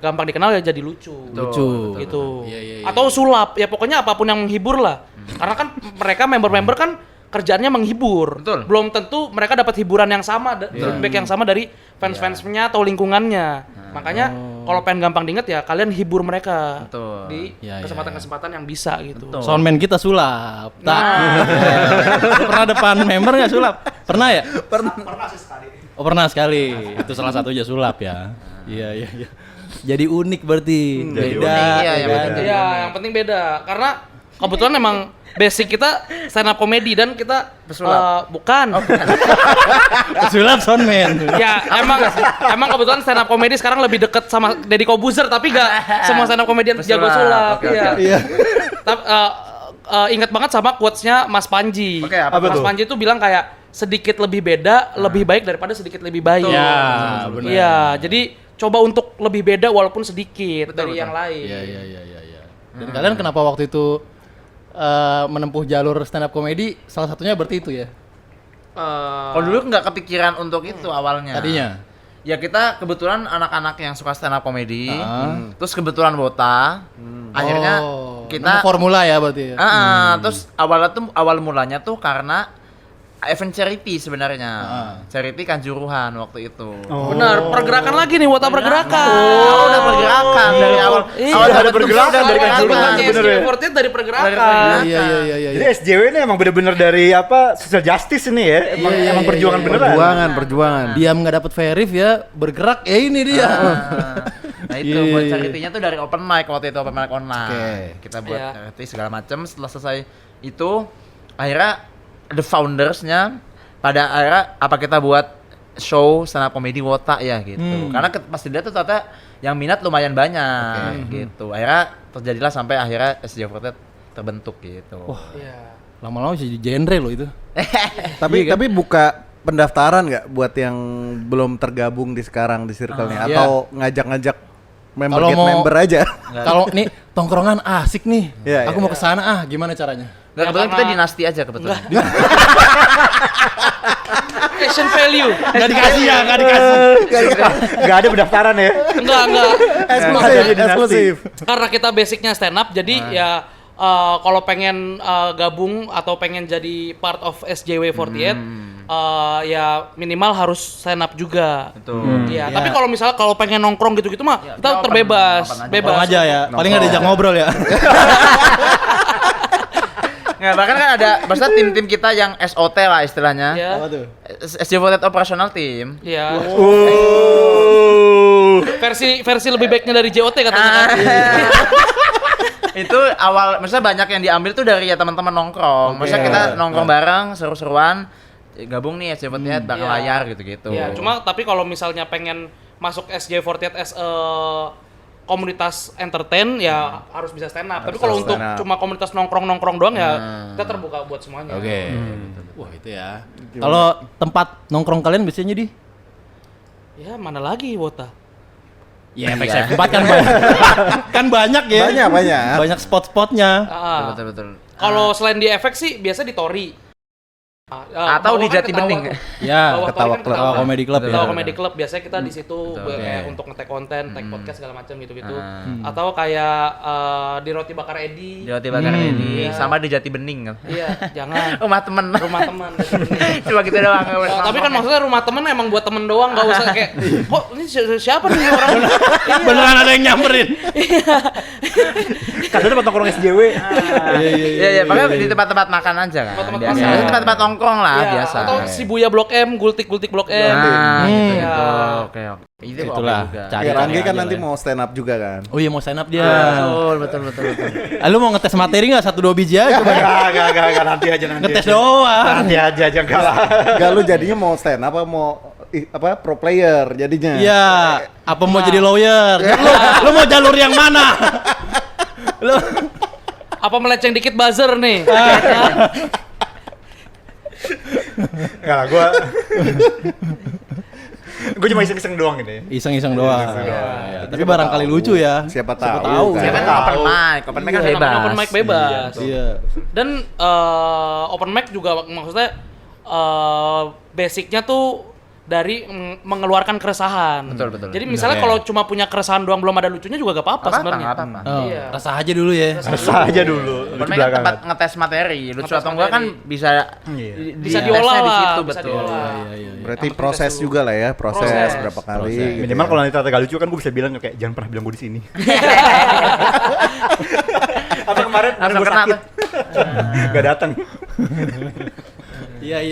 gampang dikenal ya jadi lucu. Lucu. Gitu. Iya. Atau sulap, ya pokoknya apapun yang menghibur lah. Karena kan mereka member-member kan kerjaannya menghibur. Betul. Belum tentu mereka dapat hiburan yang sama, feedback yang sama dari fans-fansnya atau lingkungannya. Makanya kalau pengen gampang diinget ya kalian hibur mereka Betul. di Iya, kesempatan-kesempatan yang bisa gitu. Soundman kita sulap. Tak. Lu pernah depan member nggak sulap? Pernah ya? Pernah sih sekali. Oh pernah sekali. Itu salah satunya sulap ya. Iya. Jadi unik berarti. jadi Beda. unik, iya, yang beda. penting Iya, yang penting beda. Karena kebetulan emang basic kita stand up comedy dan kita bukan. Sulap soundman. Ya, emang kebetulan stand up comedy sekarang lebih deket sama Deddy Kobuzer tapi gak semua stand up comedian jago sulap. Oke. Iya. Tapi ingat banget sama quotes-nya Mas Panji. Oke, apa Mas tuh? Panji tuh bilang kayak sedikit lebih beda lebih baik daripada sedikit lebih baik. Ya, benar. Iya, jadi coba untuk lebih beda walaupun sedikit dari yang lain. Iya. Dan kalian kenapa waktu itu menempuh jalur stand up comedy? Salah satunya berarti itu ya. Kalau dulu nggak kepikiran untuk itu awalnya. Tadinya. Ya kita kebetulan anak-anak yang suka stand up comedy, terus kebetulan Wota, akhirnya kita nemu formula ya berarti ya. Terus awal mulanya tuh karena event charity sebenarnya, charity Kanjuruhan waktu itu. Benar, pergerakan lagi nih, Wota pergerakan. Udah pergerakan dari awal. Iya, ada pergerakan dari Kanjuruhan sebenarnya. SJW48 dari pergerakan. Iya. Jadi SJW ini emang bener-bener dari apa social justice ini ya, emang perjuangan beneran. Perjuangan. Diam nggak dapat verif ya, bergerak ya ini dia. Nah itu buat charity-nya tuh dari open mic waktu itu, open mic online. Kita buat charity segala macam. Setelah selesai itu akhirnya the founders-nya pada akhirnya apa kita buat show stand up comedy Wota ya gitu. Karena pas dilihat tuh ternyata yang minat lumayan banyak gitu. Akhirnya terjadilah sampai akhirnya SJ48 terbentuk gitu. Lama-lama jadi genre loh itu. Tapi buka pendaftaran nggak buat yang belum tergabung di sekarang di circle-nya atau ngajak-ngajak member get member aja. Kalau nih tongkrongan asik nih. Iya, Aku mau ke sana gimana caranya? Nggak, kebetulan kita dinasti aja kebetulan. Fashion value. Nggak dikasih ya, nggak dikasih. Gak ada pendaftaran ya. Enggak. Eksklusif. Karena kita basicnya stand up, jadi ya kalau pengen gabung atau pengen jadi part of SJW48, ya minimal harus stand up juga. Betul. Iya, tapi kalau misalnya kalau pengen nongkrong gitu-gitu mah kita terbebas, Bebas aja ya. Paling nggak diajak ngobrol ya. Nggak, bahkan kan ada maksudnya tim-tim kita yang SOT lah istilahnya. Iya. Apa tuh? SJ48 operational team. Iya. Versi lebih baiknya dari JOT katanya kan. Itu awal maksudnya banyak yang diambil tuh dari ya teman-teman nongkrong. Maksudnya kita nongkrong bareng seru-seruan gabung nih SJ48 bakal layar gitu-gitu. Iya, cuma tapi kalau misalnya pengen masuk SJ48 as komunitas entertain ya harus bisa stand up. Tapi kalau untuk cuma komunitas nongkrong doang ya kita terbuka buat semuanya. Oke. Wah itu ya. Kalau tempat nongkrong kalian biasanya di? Ya mana lagi Wota? Ya FX 4 kan banyak. Kan banyak ya. Banyak. Banyak spot-spotnya. Betul. Kalau selain di efek sih biasa di Tori. Atau di Jati Bening. Ya, Ketawa Comedy Club ya. Ketawa Comedy Club biasanya kita di situ kayak untuk nge-tag konten, tag podcast segala macam gitu-gitu. Atau kayak di Roti Bakar Edi. Di Roti Bakar Edi sama di Jati Bening. Iya, jangan. Rumah temen. Rumah teman. Cuma gitu doang. Tapi kan maksudnya rumah temen emang buat temen doang, nggak usah kayak kok ini siapa nih orang? Beneran ada yang nyamperin. Kadang tempat nongkrong SJW. Iya, makanya di tempat-tempat makan aja kan. Tempat-tempat nongkrong lah biasa. Atau Shibuya Blok M, Gultik Blok M. Gitu. Oke. Itulah. Ya Rangge kan nanti mau stand up juga kan. Oh iya mau stand up dia. Betul. Lu mau ngetes materi nggak 1-2 biji aja? Gak, nanti aja. Ngetes doang. Nanti aja jangan kalah. Gak, lu jadinya mau stand up apa mau pro player jadinya? Iya. Apa mau jadi lawyer? Lu mau jalur yang mana? Lu Apa meleceng dikit buzzer nih? Enggak, gue cuma iseng-iseng doang ini. Iseng-iseng doang. Ya. Tapi barangkali lucu ya. Siapa tahu kan. Siapa tahu open mic kan bebas. Open mic bebas. Iya. Dan open mic juga maksudnya basicnya tuh dari mengeluarkan keresahan. Betul. Jadi misalnya kalau cuma punya keresahan doang belum ada lucunya juga gak apa-apa sebenarnya. Oh, rasa aja dulu ya. Rasa aja dulu. Open mic kan tempat ngetes materi. Lucu atau enggak kan bisa Bisa diolah di lah, situ, bisa betul. diolah. Berarti proses juga lah ya, proses berapa kali. Gitu Minimal ya. kalau nanti ternyata gak lucu kan gue bisa bilang kayak jangan pernah bilang gue di sini. Apa kemarin Langsung gue kena sakit. tuh. Gak datang. Iya.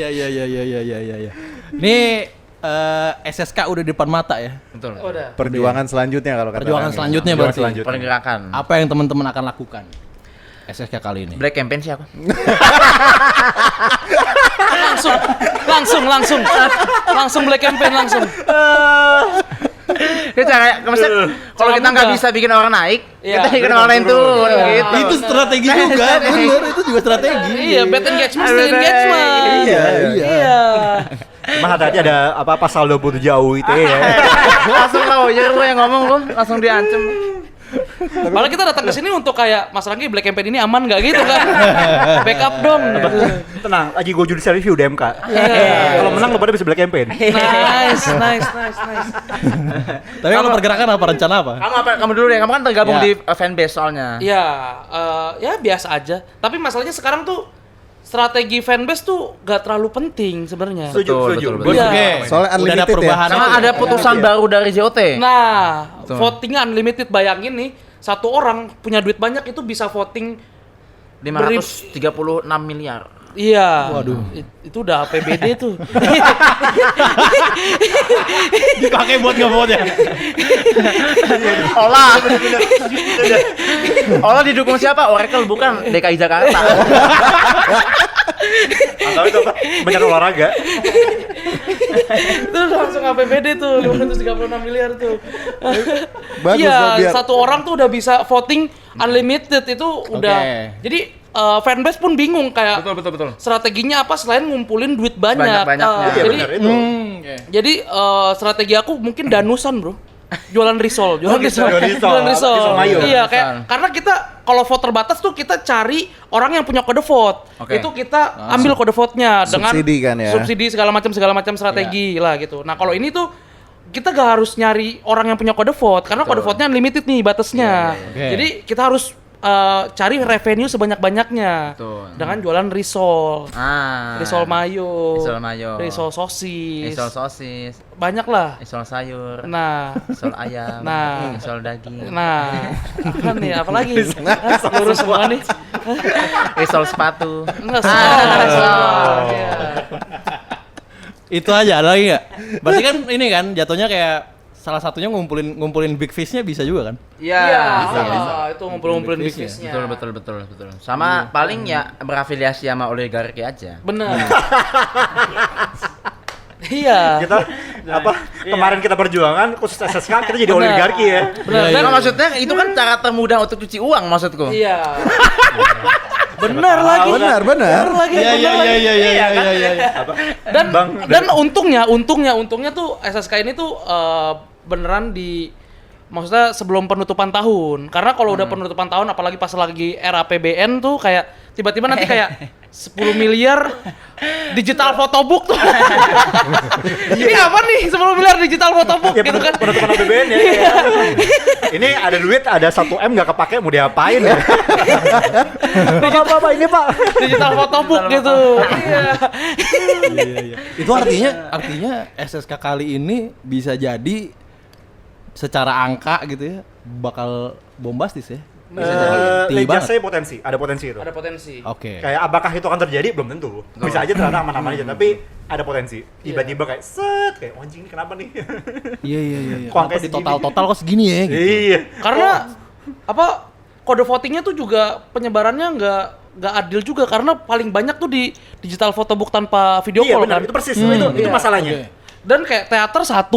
Ini SSK udah di depan mata ya. Betul. Udah. Perjuangan selanjutnya kalau kata Perjuangan Rangge. selanjutnya berarti. Pergerakan. Apa yang teman-teman akan lakukan? SSK kali ini. Black campaign sih aku. Langsung black campaign langsung. Kita kayak maksudnya kalau kita nggak bisa bikin orang naik, Iya. kita bikin orang lain turun gitu. Itu strategi juga, bener, itu juga strategi. Iya, bad engagement still engagement. Iya. Cuma hati-hati ada pasal 27 UU ITE ya. Langsung lawyer lu yang ngomong lu, langsung diancem. Malah kita datang ke sini untuk kayak Mas Ranggi Black Campaign ini aman nggak gitu kan? Backup dong. Gitu. Tenang, lagi gue judicial review di MK. Kalau menang lo pada bisa black campaign. Nice. Tapi kalau pergerakan apa, rencana apa? Kamu dulu deh, kamu kan tergabung Ya. di fanbase soalnya. Ya, ya biasa aja. Tapi masalahnya sekarang tuh strategi fanbase tuh gak terlalu penting sebenarnya. Betul. Gue Iya. oke. Soalnya Udah ada unlimited ya. perubahan. Karena ada putusan baru dari JOT. Nah, votingnya unlimited. Bayangin nih, satu orang punya duit banyak itu bisa voting 536 miliar. Iya. Waduh. Itu udah APBD tuh. Dipakai buat nge-vote ya. Olah didukung siapa? Oracle bukan DKI Jakarta. Atau itu apa? Banyak olahraga. Itu langsung APBD tuh 536 miliar tuh. Bagus Iya, loh, biar- satu orang tuh udah bisa voting unlimited itu udah. Oke. Jadi fanbase pun bingung kayak Betul. strateginya apa selain ngumpulin duit banyak. Sebanyak-banyaknya. Iya Jadi benar itu. jadi strategi aku mungkin danusan, Bro. Jualan risol, jualan risol. Jualan risol. Risol mayo. Iya, Risol. kayak karena kita kalau vote terbatas tuh kita cari orang yang punya kode vote. Oke. Itu kita ambil kode vote-nya dengan Subsidi kan ya? subsidi segala macam strategi lah gitu. Nah, kalau ini tuh kita gak harus nyari orang yang punya kode vote karena kode vote-nya unlimited nih batasnya. Oke. Jadi kita harus cari revenue sebanyak-banyaknya Betul. dengan jualan risol. Ah. Risol mayo, Risol mayo. risol sosis, Risol sosis, banyak lah. risol sayur, Nah, risol ayam, Nah. risol daging, nah, apa nih? Apalagi? Lurus semua nih. risol sepatu. Enggak Iya. Itu aja, ada lagi nggak? Berarti kan ini kan jatuhnya kayak salah satunya ngumpulin big fish-nya bisa juga kan? Iya, bisa. itu ngumpulin Big fish-nya. bisnisnya. Betul. Sama paling ya berafiliasi sama oligarki aja. Bener. Iya. Kita kemarin kita perjuangan khusus SSK kita jadi Benar. oligarki ya. Bener. Iya, Dan Nah, maksudnya itu kan cara termudah untuk cuci uang maksudku. iya. Bener lagi. Benar. lagi. Iya. Dan untungnya tuh SSK ini tuh beneran maksudnya sebelum penutupan tahun. Karena kalau udah penutupan tahun apalagi pas lagi era PBN tuh kayak tiba-tiba nanti kayak 10 miliar digital photobook tuh. Ini apa nih 10 miliar digital photobook Ya gitu kan. penutupan APBN ya. Ini ada duit, ada 1 M nggak kepake mau diapain ya? Apa ini Pak? Digital photobook gitu. Iya. Itu artinya SSK kali ini bisa jadi secara angka gitu ya bakal bombastis ya. Tinggi banget. Saya ada potensi itu. Ada potensi. Oke. Kayak apakah itu akan terjadi belum tentu. Bisa aja ternyata aman-aman aja, tapi ada potensi. Tiba-tiba kayak set kayak anjing ini kenapa nih? Iya. Kok angka Kenapa di segini? total kok segini ya gitu. Iya. Karena kode votingnya tuh juga penyebarannya nggak adil juga karena paling banyak tuh di digital photobook tanpa video Iya call benar, kan. itu persis. Itu masalahnya. Oke. Dan kayak teater 1,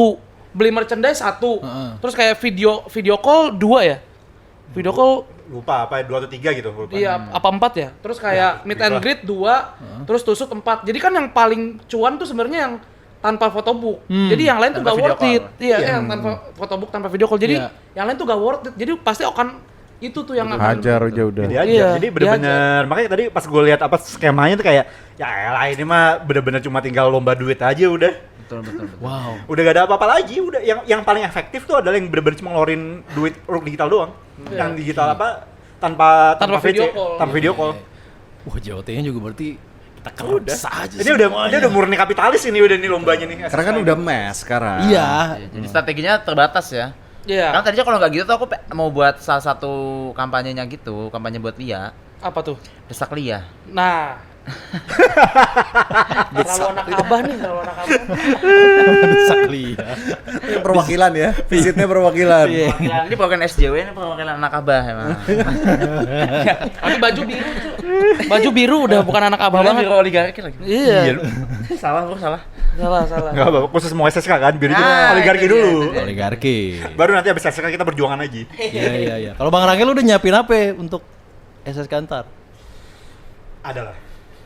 beli merchandise 1, terus kayak video call 2 ya. Video call Lupa apa 2 atau 3 gitu lupa. iya apa 4 ya. Terus kayak meet and greet 2, terus tusuk 4. Jadi kan yang paling cuan tuh sebenarnya yang tanpa photobook. Jadi yang lain tuh Tanpa gak video worth it. call. Iya, yang tanpa photobook, tanpa video call. Jadi Iya. yang lain tuh gak worth it. Jadi pasti akan itu tuh yang akan Hajar aja udah. Jadi aja. Iya, Jadi bener-bener makanya tadi pas gue lihat apa skemanya tuh kayak ya elah ini mah bener-bener cuma tinggal lomba duit aja udah. Betul. Wow. Udah gak ada apa-apa lagi, udah yang paling efektif tuh adalah yang bener-bener cuma ngeluarin duit uruk digital doang. Yang digital apa tanpa video VC, call. tanpa video call. Wah, JOT-nya juga berarti kita keras aja Ini udah murni kapitalis ini udah nih lombanya nih. Karena kan udah mass sekarang. Iya. Jadi strateginya terbatas ya. Iya. Kan tadinya kalau nggak gitu tuh aku mau buat salah satu kampanyenya gitu, kampanye buat Lia, Apa tuh? desak Lia. Nah, Terlalu anak abah nih, terlalu anak abah. Desak Lia. Perwakilan ya, visitnya perwakilan. Iya. Ini bukan SJW, ini perwakilan anak abah emang. Tapi baju biru, Cuk. Baju biru udah bukan anak abah Malah banget. biro oligarki lagi. Iya. Salah bro, salah. Salah. Enggak apa-apa, khusus mau SSK kan, biar dulu Ah, oligarki itu dia, dulu. itu dia. Oligarki. Baru nanti habis SSK kita berjuangan lagi. Iya. Kalau Bang Rangel udah nyiapin apa untuk SSK ntar? Adalah.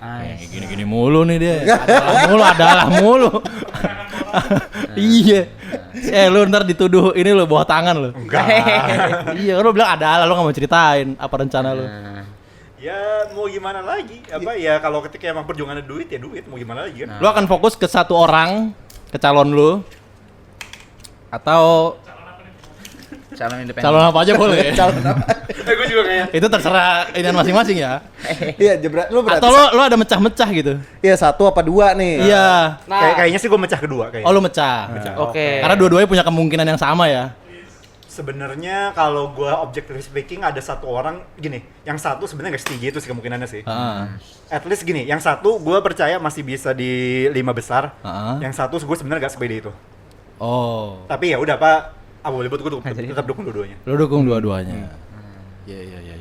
Kayak gini-gini mulu nih dia. Adalah mulu. Iya. Lu ntar dituduh ini lo bawa tangan lo. Enggak. Iya, kan lu bilang adalah, lu gak mau ceritain apa rencana lu. Ya mau gimana lagi? Apa ya kalau ketika emang perjuangannya duit ya duit, mau gimana lagi kan? Lu akan fokus ke satu orang, ke calon lu, atau Calon independen. calon apa aja boleh. Calon apa? Gue juga kayak Itu terserah inian masing-masing ya. Iya, lu berarti Atau lu ada mecah-mecah gitu. iya 1 apa 2 nih? Iya. kayaknya sih gue mecah kedua kayaknya. Oh, lu mecah. Oke. Karena dua-duanya punya kemungkinan yang sama ya. Sebenarnya kalau gue objectively speaking ada satu orang gini, yang satu sebenarnya nggak setinggi itu sih kemungkinannya sih. Heeh. At least gini, yang satu gue percaya masih bisa di 5 besar, Heeh. yang satu gue sebenarnya nggak sepede itu. Oh. Tapi ya udah Pak, boleh buat gue tetap dukung dua-duanya. Lu dukung dua-duanya. Iya.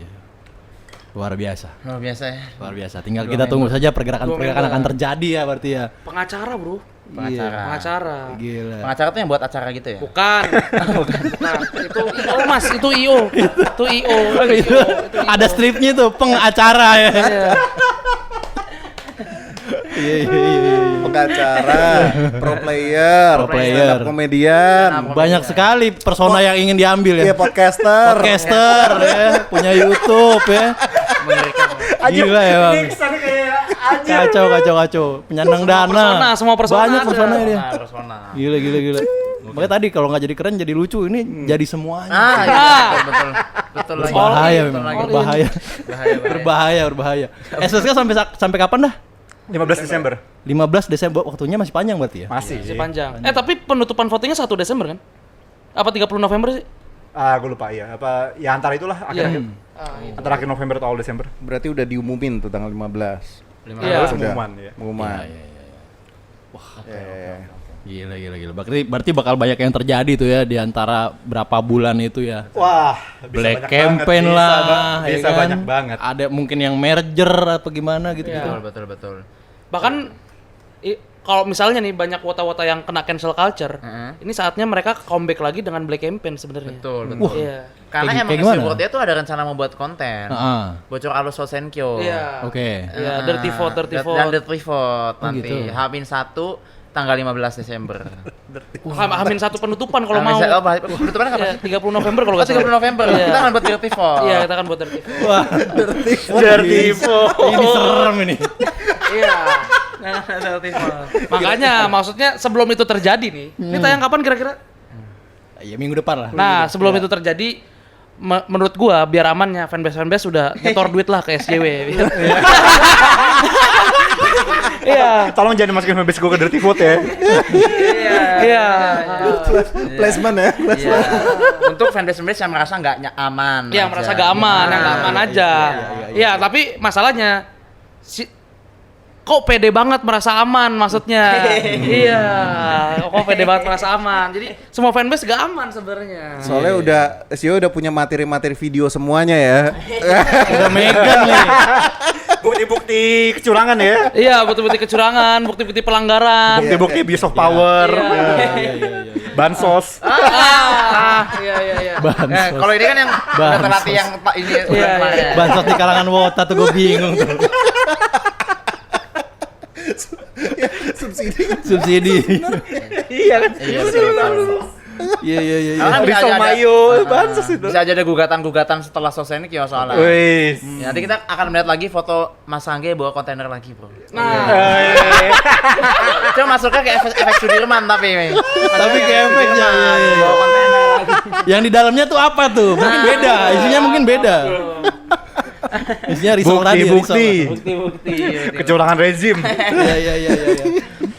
Luar biasa. Luar biasa ya. Luar biasa. Tinggal kita tunggu saja pergerakan-pergerakan akan terjadi ya berarti ya. Pengacara, Bro. Pengacara. Pengacara. Gila. Pengacara tuh yang buat acara gitu ya? Bukan. Bukan. Itu IO, Mas. Itu IO. Itu IO. Ada stripnya tuh, pengacara ya. Iya. Pengacara, pro player, Pro player. stand up komedian, Banyak sekali persona yang ingin diambil ya. iya podcaster. Podcaster ya, punya YouTube ya. Gila ya bang. Kesannya kayak Kacau. Penyandang dana. persona, semua persona Banyak ada. persona dia. Persona. Gila. Makanya tadi kalau nggak jadi keren jadi lucu, ini jadi semuanya. Betul lagi. Berbahaya Betul memang, lagi. berbahaya. SSK sampai kapan dah? 15 Desember. 15 Desember, waktunya masih panjang berarti ya? Masih sih. Masih panjang. Tapi penutupan votingnya 1 Desember kan? Apa 30 November sih? Gue lupa ya. Apa ya antara itulah akhir-akhir. Antara akhir November atau awal Desember. Berarti udah diumumin tuh tanggal 15. Iya. Terus pengumuman ya. Pengumuman. Iya. Wah, Eh, gila. Berarti bakal banyak yang terjadi tuh ya di antara berapa bulan itu ya. Wah, bisa Black banyak campaign banget, lah, bisa ya kan? banyak banget. Ada mungkin yang merger atau gimana gitu. Betul. Bahkan kalau misalnya nih banyak wota-wota yang kena cancel culture, ini saatnya mereka comeback lagi dengan Black campaign sebenarnya. Betul. Iya. Karena Kayak emang gimana? Swordnya tuh ada rencana mau buat konten. Heeh. Bocor alus Sosenkyo. Iya. Oke. Iya, dirty vote. Dan dirty vote nanti. gitu. Hamin 1 tanggal 15 Desember. Hamin 1 penutupan kalau mau. Penutupannya kapan? Iya, 30 November kalau Oh, nggak salah. 30 November. Iya. Kita akan buat dirty vote. Iya, kita akan buat dirty vote. Wah, Dirty vote. ini serem ini. Iya. Dirty vote. Makanya maksudnya sebelum itu terjadi nih. Ini tayang kapan kira-kira? Ya minggu depan lah. Nah, sebelum itu terjadi menurut gua biar amannya fanbase sudah nyetor duit lah ke SJW. Iya. Tolong jangan masukin fanbase gue ke dirty vote ya. Iya. placement ya. Iya. Untuk fanbase yang merasa nggak aman. Yang aja. merasa gak aman, yang gak aman aja. Iya, tapi masalahnya kok pede banget merasa aman maksudnya. Iya, kok pede banget merasa aman. Jadi semua fanbase gak aman sebenarnya. Soalnya udah SEO udah punya materi-materi video semuanya ya. Udah megang nih. Bukti-bukti kecurangan ya. Iya, bukti-bukti kecurangan, bukti-bukti pelanggaran. Bukti-bukti abuse of power. Iya. Bansos. Iya. Kalau ini kan yang udah terlatih yang ini kemarin. Bansos di kalangan wota tuh gue bingung tuh. Subsidi. Iya kan? Iya, betul. Iya. Karena bisa Rizal aja ada- Mayo, bansos itu. Bisa aja ada gugatan-gugatan setelah Sosenkyo soalnya. Wih. Ya, nanti kita akan melihat lagi foto Mas Angge bawa kontainer lagi, bro. Nah, Cuma masuknya ke efek Sudirman tapi. Tapi ke efeknya. Bawa kontainer lagi. Yang di dalamnya tuh apa tuh? Mungkin beda. Isinya mungkin beda. Isinya risol tadi. Bukti-bukti. bukti-bukti. Kecurangan rezim. Iya.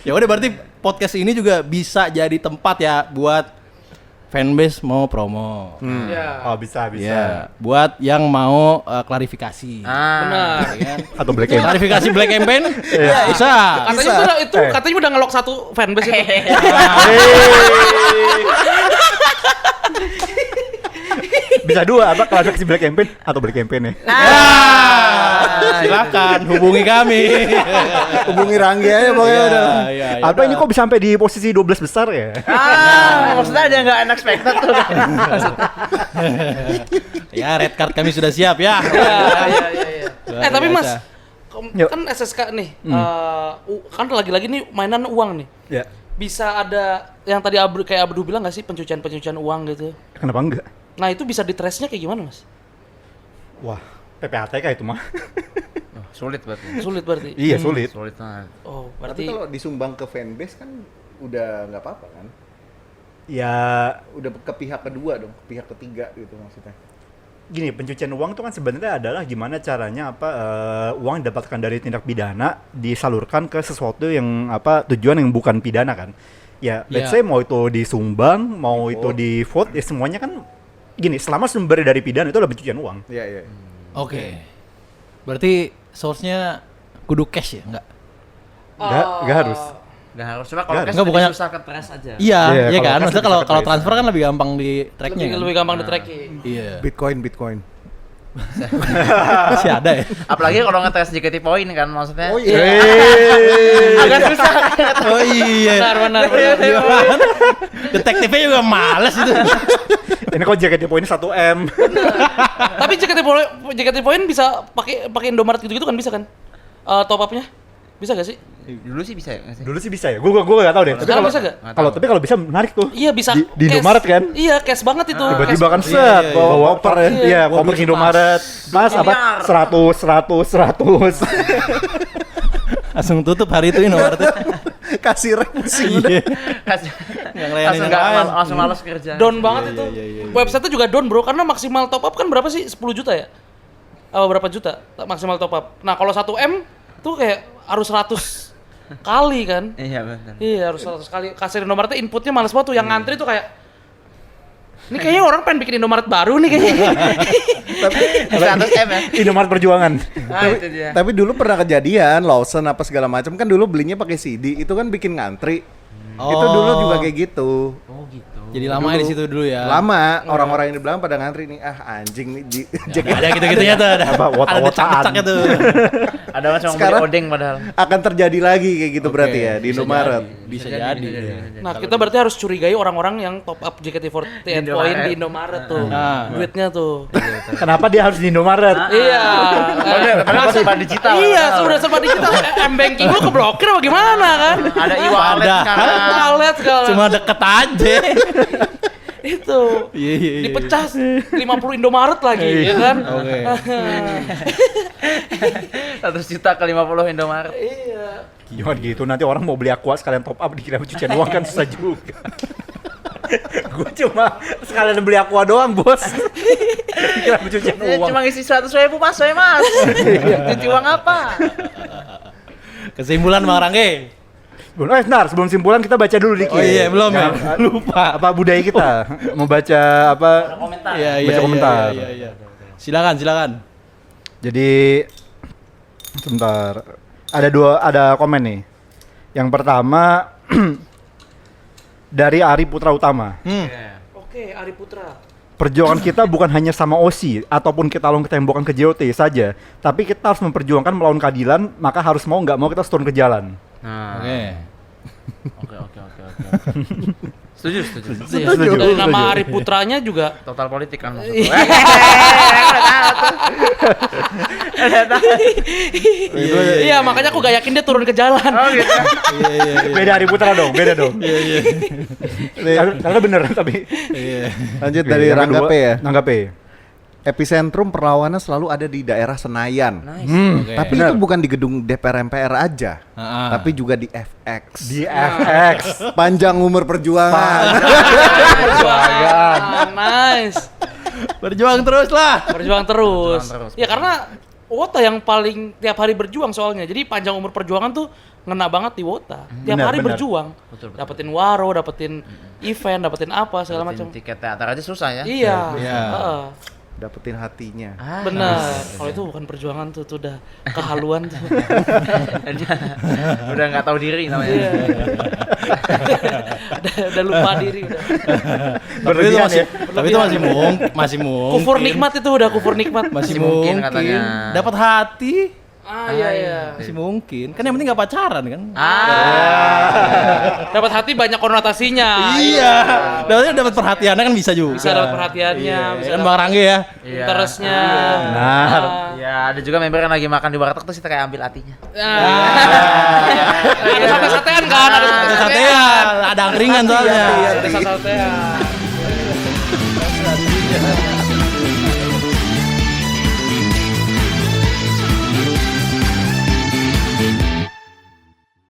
Ya udah berarti podcast ini juga bisa jadi tempat ya buat fanbase mau promo. Iya. Oh, bisa. Ya, buat yang mau klarifikasi. Benar. Ya kan? Atau black campaign. Klarifikasi black campaign bisa. Katanya katanya udah ngelok satu fanbase itu. Bisa dua, apa klarifikasi black campaign atau black campaign ya. Silakan hubungi kami. Hubungi Ranggi aja pokoknya Iya, udah. iya, iya. Apa ini kok bisa sampai di posisi 12 besar ya? Maksudnya ada yang nggak unexpected tuh. Ya, red card kami sudah siap ya. Iya. Luar Tapi Mas, biasa. Yuk. kan SSK nih, kan lagi-lagi nih mainan uang nih. Ya. Bisa ada yang tadi kayak Abdu bilang nggak sih pencucian uang gitu? Kenapa enggak? Nah itu bisa di trace-nya kayak gimana Mas? Wah, PPATK itu mah. Sulit berarti. Sulit berarti. Iya, sulit. Sulit banget. Oh Tapi berarti. kalau disumbang ke fanbase kan udah nggak apa-apa kan? Ya, Udah ke pihak kedua dong, ke pihak ketiga gitu maksudnya. gini, pencucian uang itu kan sebenarnya adalah gimana caranya uang didapatkan dari tindak pidana disalurkan ke sesuatu yang tujuan yang bukan pidana kan. Ya, let's say mau itu disumbang, mau itu di vote, ya semuanya kan gini, selama sumber dari pidana itu adalah pencucian uang. Iya, iya. Oke. Berarti source-nya kudu cash ya, enggak? Enggak harus. Nggak harus, cuma kalau Nggak, cash enggak, lebih bukannya- susah ke trace aja. Iya, Iya, iya kalau kan. cash Maksudnya bisa kalau ke kalau trace. transfer kan lebih gampang di tracknya kan. Lebih gampang di tracking. Iya. Bitcoin. Masih ada ya. Apalagi kalau ngetes JKT Point kan maksudnya. Oh iya. Agak susah. Oh iya. Benar. Gimana? Detektifnya juga males itu. Ini kok JKT Point 1M. Tapi JKT Point bisa pakai Indomaret gitu-gitu kan bisa kan? Top up-nya? Bisa gak sih? Dulu sih bisa ya nggak sih? Dulu sih bisa ya. Gua enggak tahu deh. Sekarang bisa gak? Kalau bisa menarik tuh. Iya bisa. Di cash. Indomaret kan? Iya, cash banget itu. Tiba-tiba kan Cash. set iya, bawa koper ya. Iya. Iya, koper ke Indomaret. Mas apa? 100. Langsung tutup hari itu Indomaret. Kasir pusing udah. Iya. Kasih- Yang layanin langsung yang lain. langsung malas kerja. Down banget itu. iya. Website-nya juga down, Bro, karena maksimal top up kan berapa sih? 10 juta ya? Berapa juta maksimal top up. Nah, kalau 1M tuh kayak harus 100 kali kan? Iya benar. Iya, harus 100 kali. Kasir Indomaretnya inputnya males banget tuh. Yang ngantri tuh kayak ini kayaknya orang pengen bikin Indomaret baru nih kayaknya. Tapi 100M ya. Indomaret Perjuangan. Ah, itu dia. Tapi dulu pernah kejadian Lawson apa segala macam kan dulu belinya pakai CD itu kan bikin ngantri. Itu dulu juga kayak gitu. Oh gitu. Jadi lama di situ dulu ya. Lama orang-orang yang di belakang pada ngantri nih, anjing nih Ada gitu-gitunya tuh ada. Apa, wota-wotaan. Ada decak-decaknya tuh. Ada macam beli Sekarang- odeng padahal. akan terjadi lagi kayak gitu berarti Oke, ya di bisa Indomaret. Bisa jadi. Nah, kita berarti harus curigai orang-orang yang top up JKT48 Point di Indomaret tuh. Nah. Duitnya tuh. Kenapa dia harus di Indomaret? Iya. Kenapa serba digital? Iya, sudah serba digital. M-banking lu keblokir apa gimana kan? Ada e-wallet Padahal- sekarang. Wallet segala. Cuma deket aja. Itu. Iya. Dipecah 50 Indomaret lagi, ya kan? Oke. 100 juta ke 50 Indomaret. Iya. Jangan gitu, nanti orang mau beli aqua sekalian top up dikira pencucian uang kan susah juga. Gue cuma sekalian beli aqua doang, Bos. Dikira pencucian uang. Cuma ngisi 100.000 mas, mas. Cuci uang apa? Kesimpulan Bang Rangge. Bentar, sebelum simpulan kita baca dulu dikit. Oh iya, belum ya. Nah, Lupa. apa budaya kita membaca apa Komentar. Iya, Baca komentar. Iya. Silakan. Jadi sebentar. Ada komen nih. Yang pertama dari Ari Putra Utama. Oke, Ari Putra. Perjuangan kita bukan hanya sama OSI ataupun kita lawan ketembokan ke JOT saja, tapi kita harus memperjuangkan melawan keadilan, maka harus mau nggak mau kita harus turun ke jalan. Nah. Oke. Oke. Setuju. Setuju. Dari nama Ari Putranya juga Total politik kan maksudnya. Iya. Iya, makanya aku gak yakin dia turun ke jalan. Oh gitu. Beda Ari Putra dong, beda dong. Iya. Karena bener tapi. Iya. Lanjut dari Yang Rangga kedua, P ya. Rangga P. Epicentrum perlawanan selalu ada di daerah Senayan. Oke. Tapi itu bukan di gedung DPR MPR aja, tapi juga di FX. Di FX. Panjang umur perjuangan. Perjuangan. Nice. Berjuang terus lah. Berjuang terus. Berjuang terus. Ya karena Wota yang paling tiap hari berjuang soalnya. Jadi panjang umur perjuangan tuh ngena banget di Wota. Tiap Benar, hari benar. berjuang. Betul. Dapetin waro, dapetin event, dapetin apa segala macam. Tiket teater aja susah ya. Iya. Iya. Heeh. Dapetin hatinya. Benar. Kalau itu bukan perjuangan tuh udah kehaluan tuh. Udah nggak tahu diri namanya. Iya. udah lupa diri udah. Tapi itu masih, tapi itu masih mungkin. Kufur nikmat itu udah kufur nikmat. Masih mungkin mungkin. katanya. Dapat hati. Iya. Masih mungkin. Kan yang penting nggak pacaran kan. Dapat hati banyak konotasinya. Iya. Dapat perhatiannya kan bisa juga. Bisa dapat perhatiannya, Iya. bisa Kan dapat Bang Rangge ya. interestnya. Benar. Ya, ada juga member yang lagi makan di warteg terus kita kayak ambil hatinya. Ada sate-satean kan, ada Ada sate-satean. satean, ada angkringan soalnya. Ada sate-satean.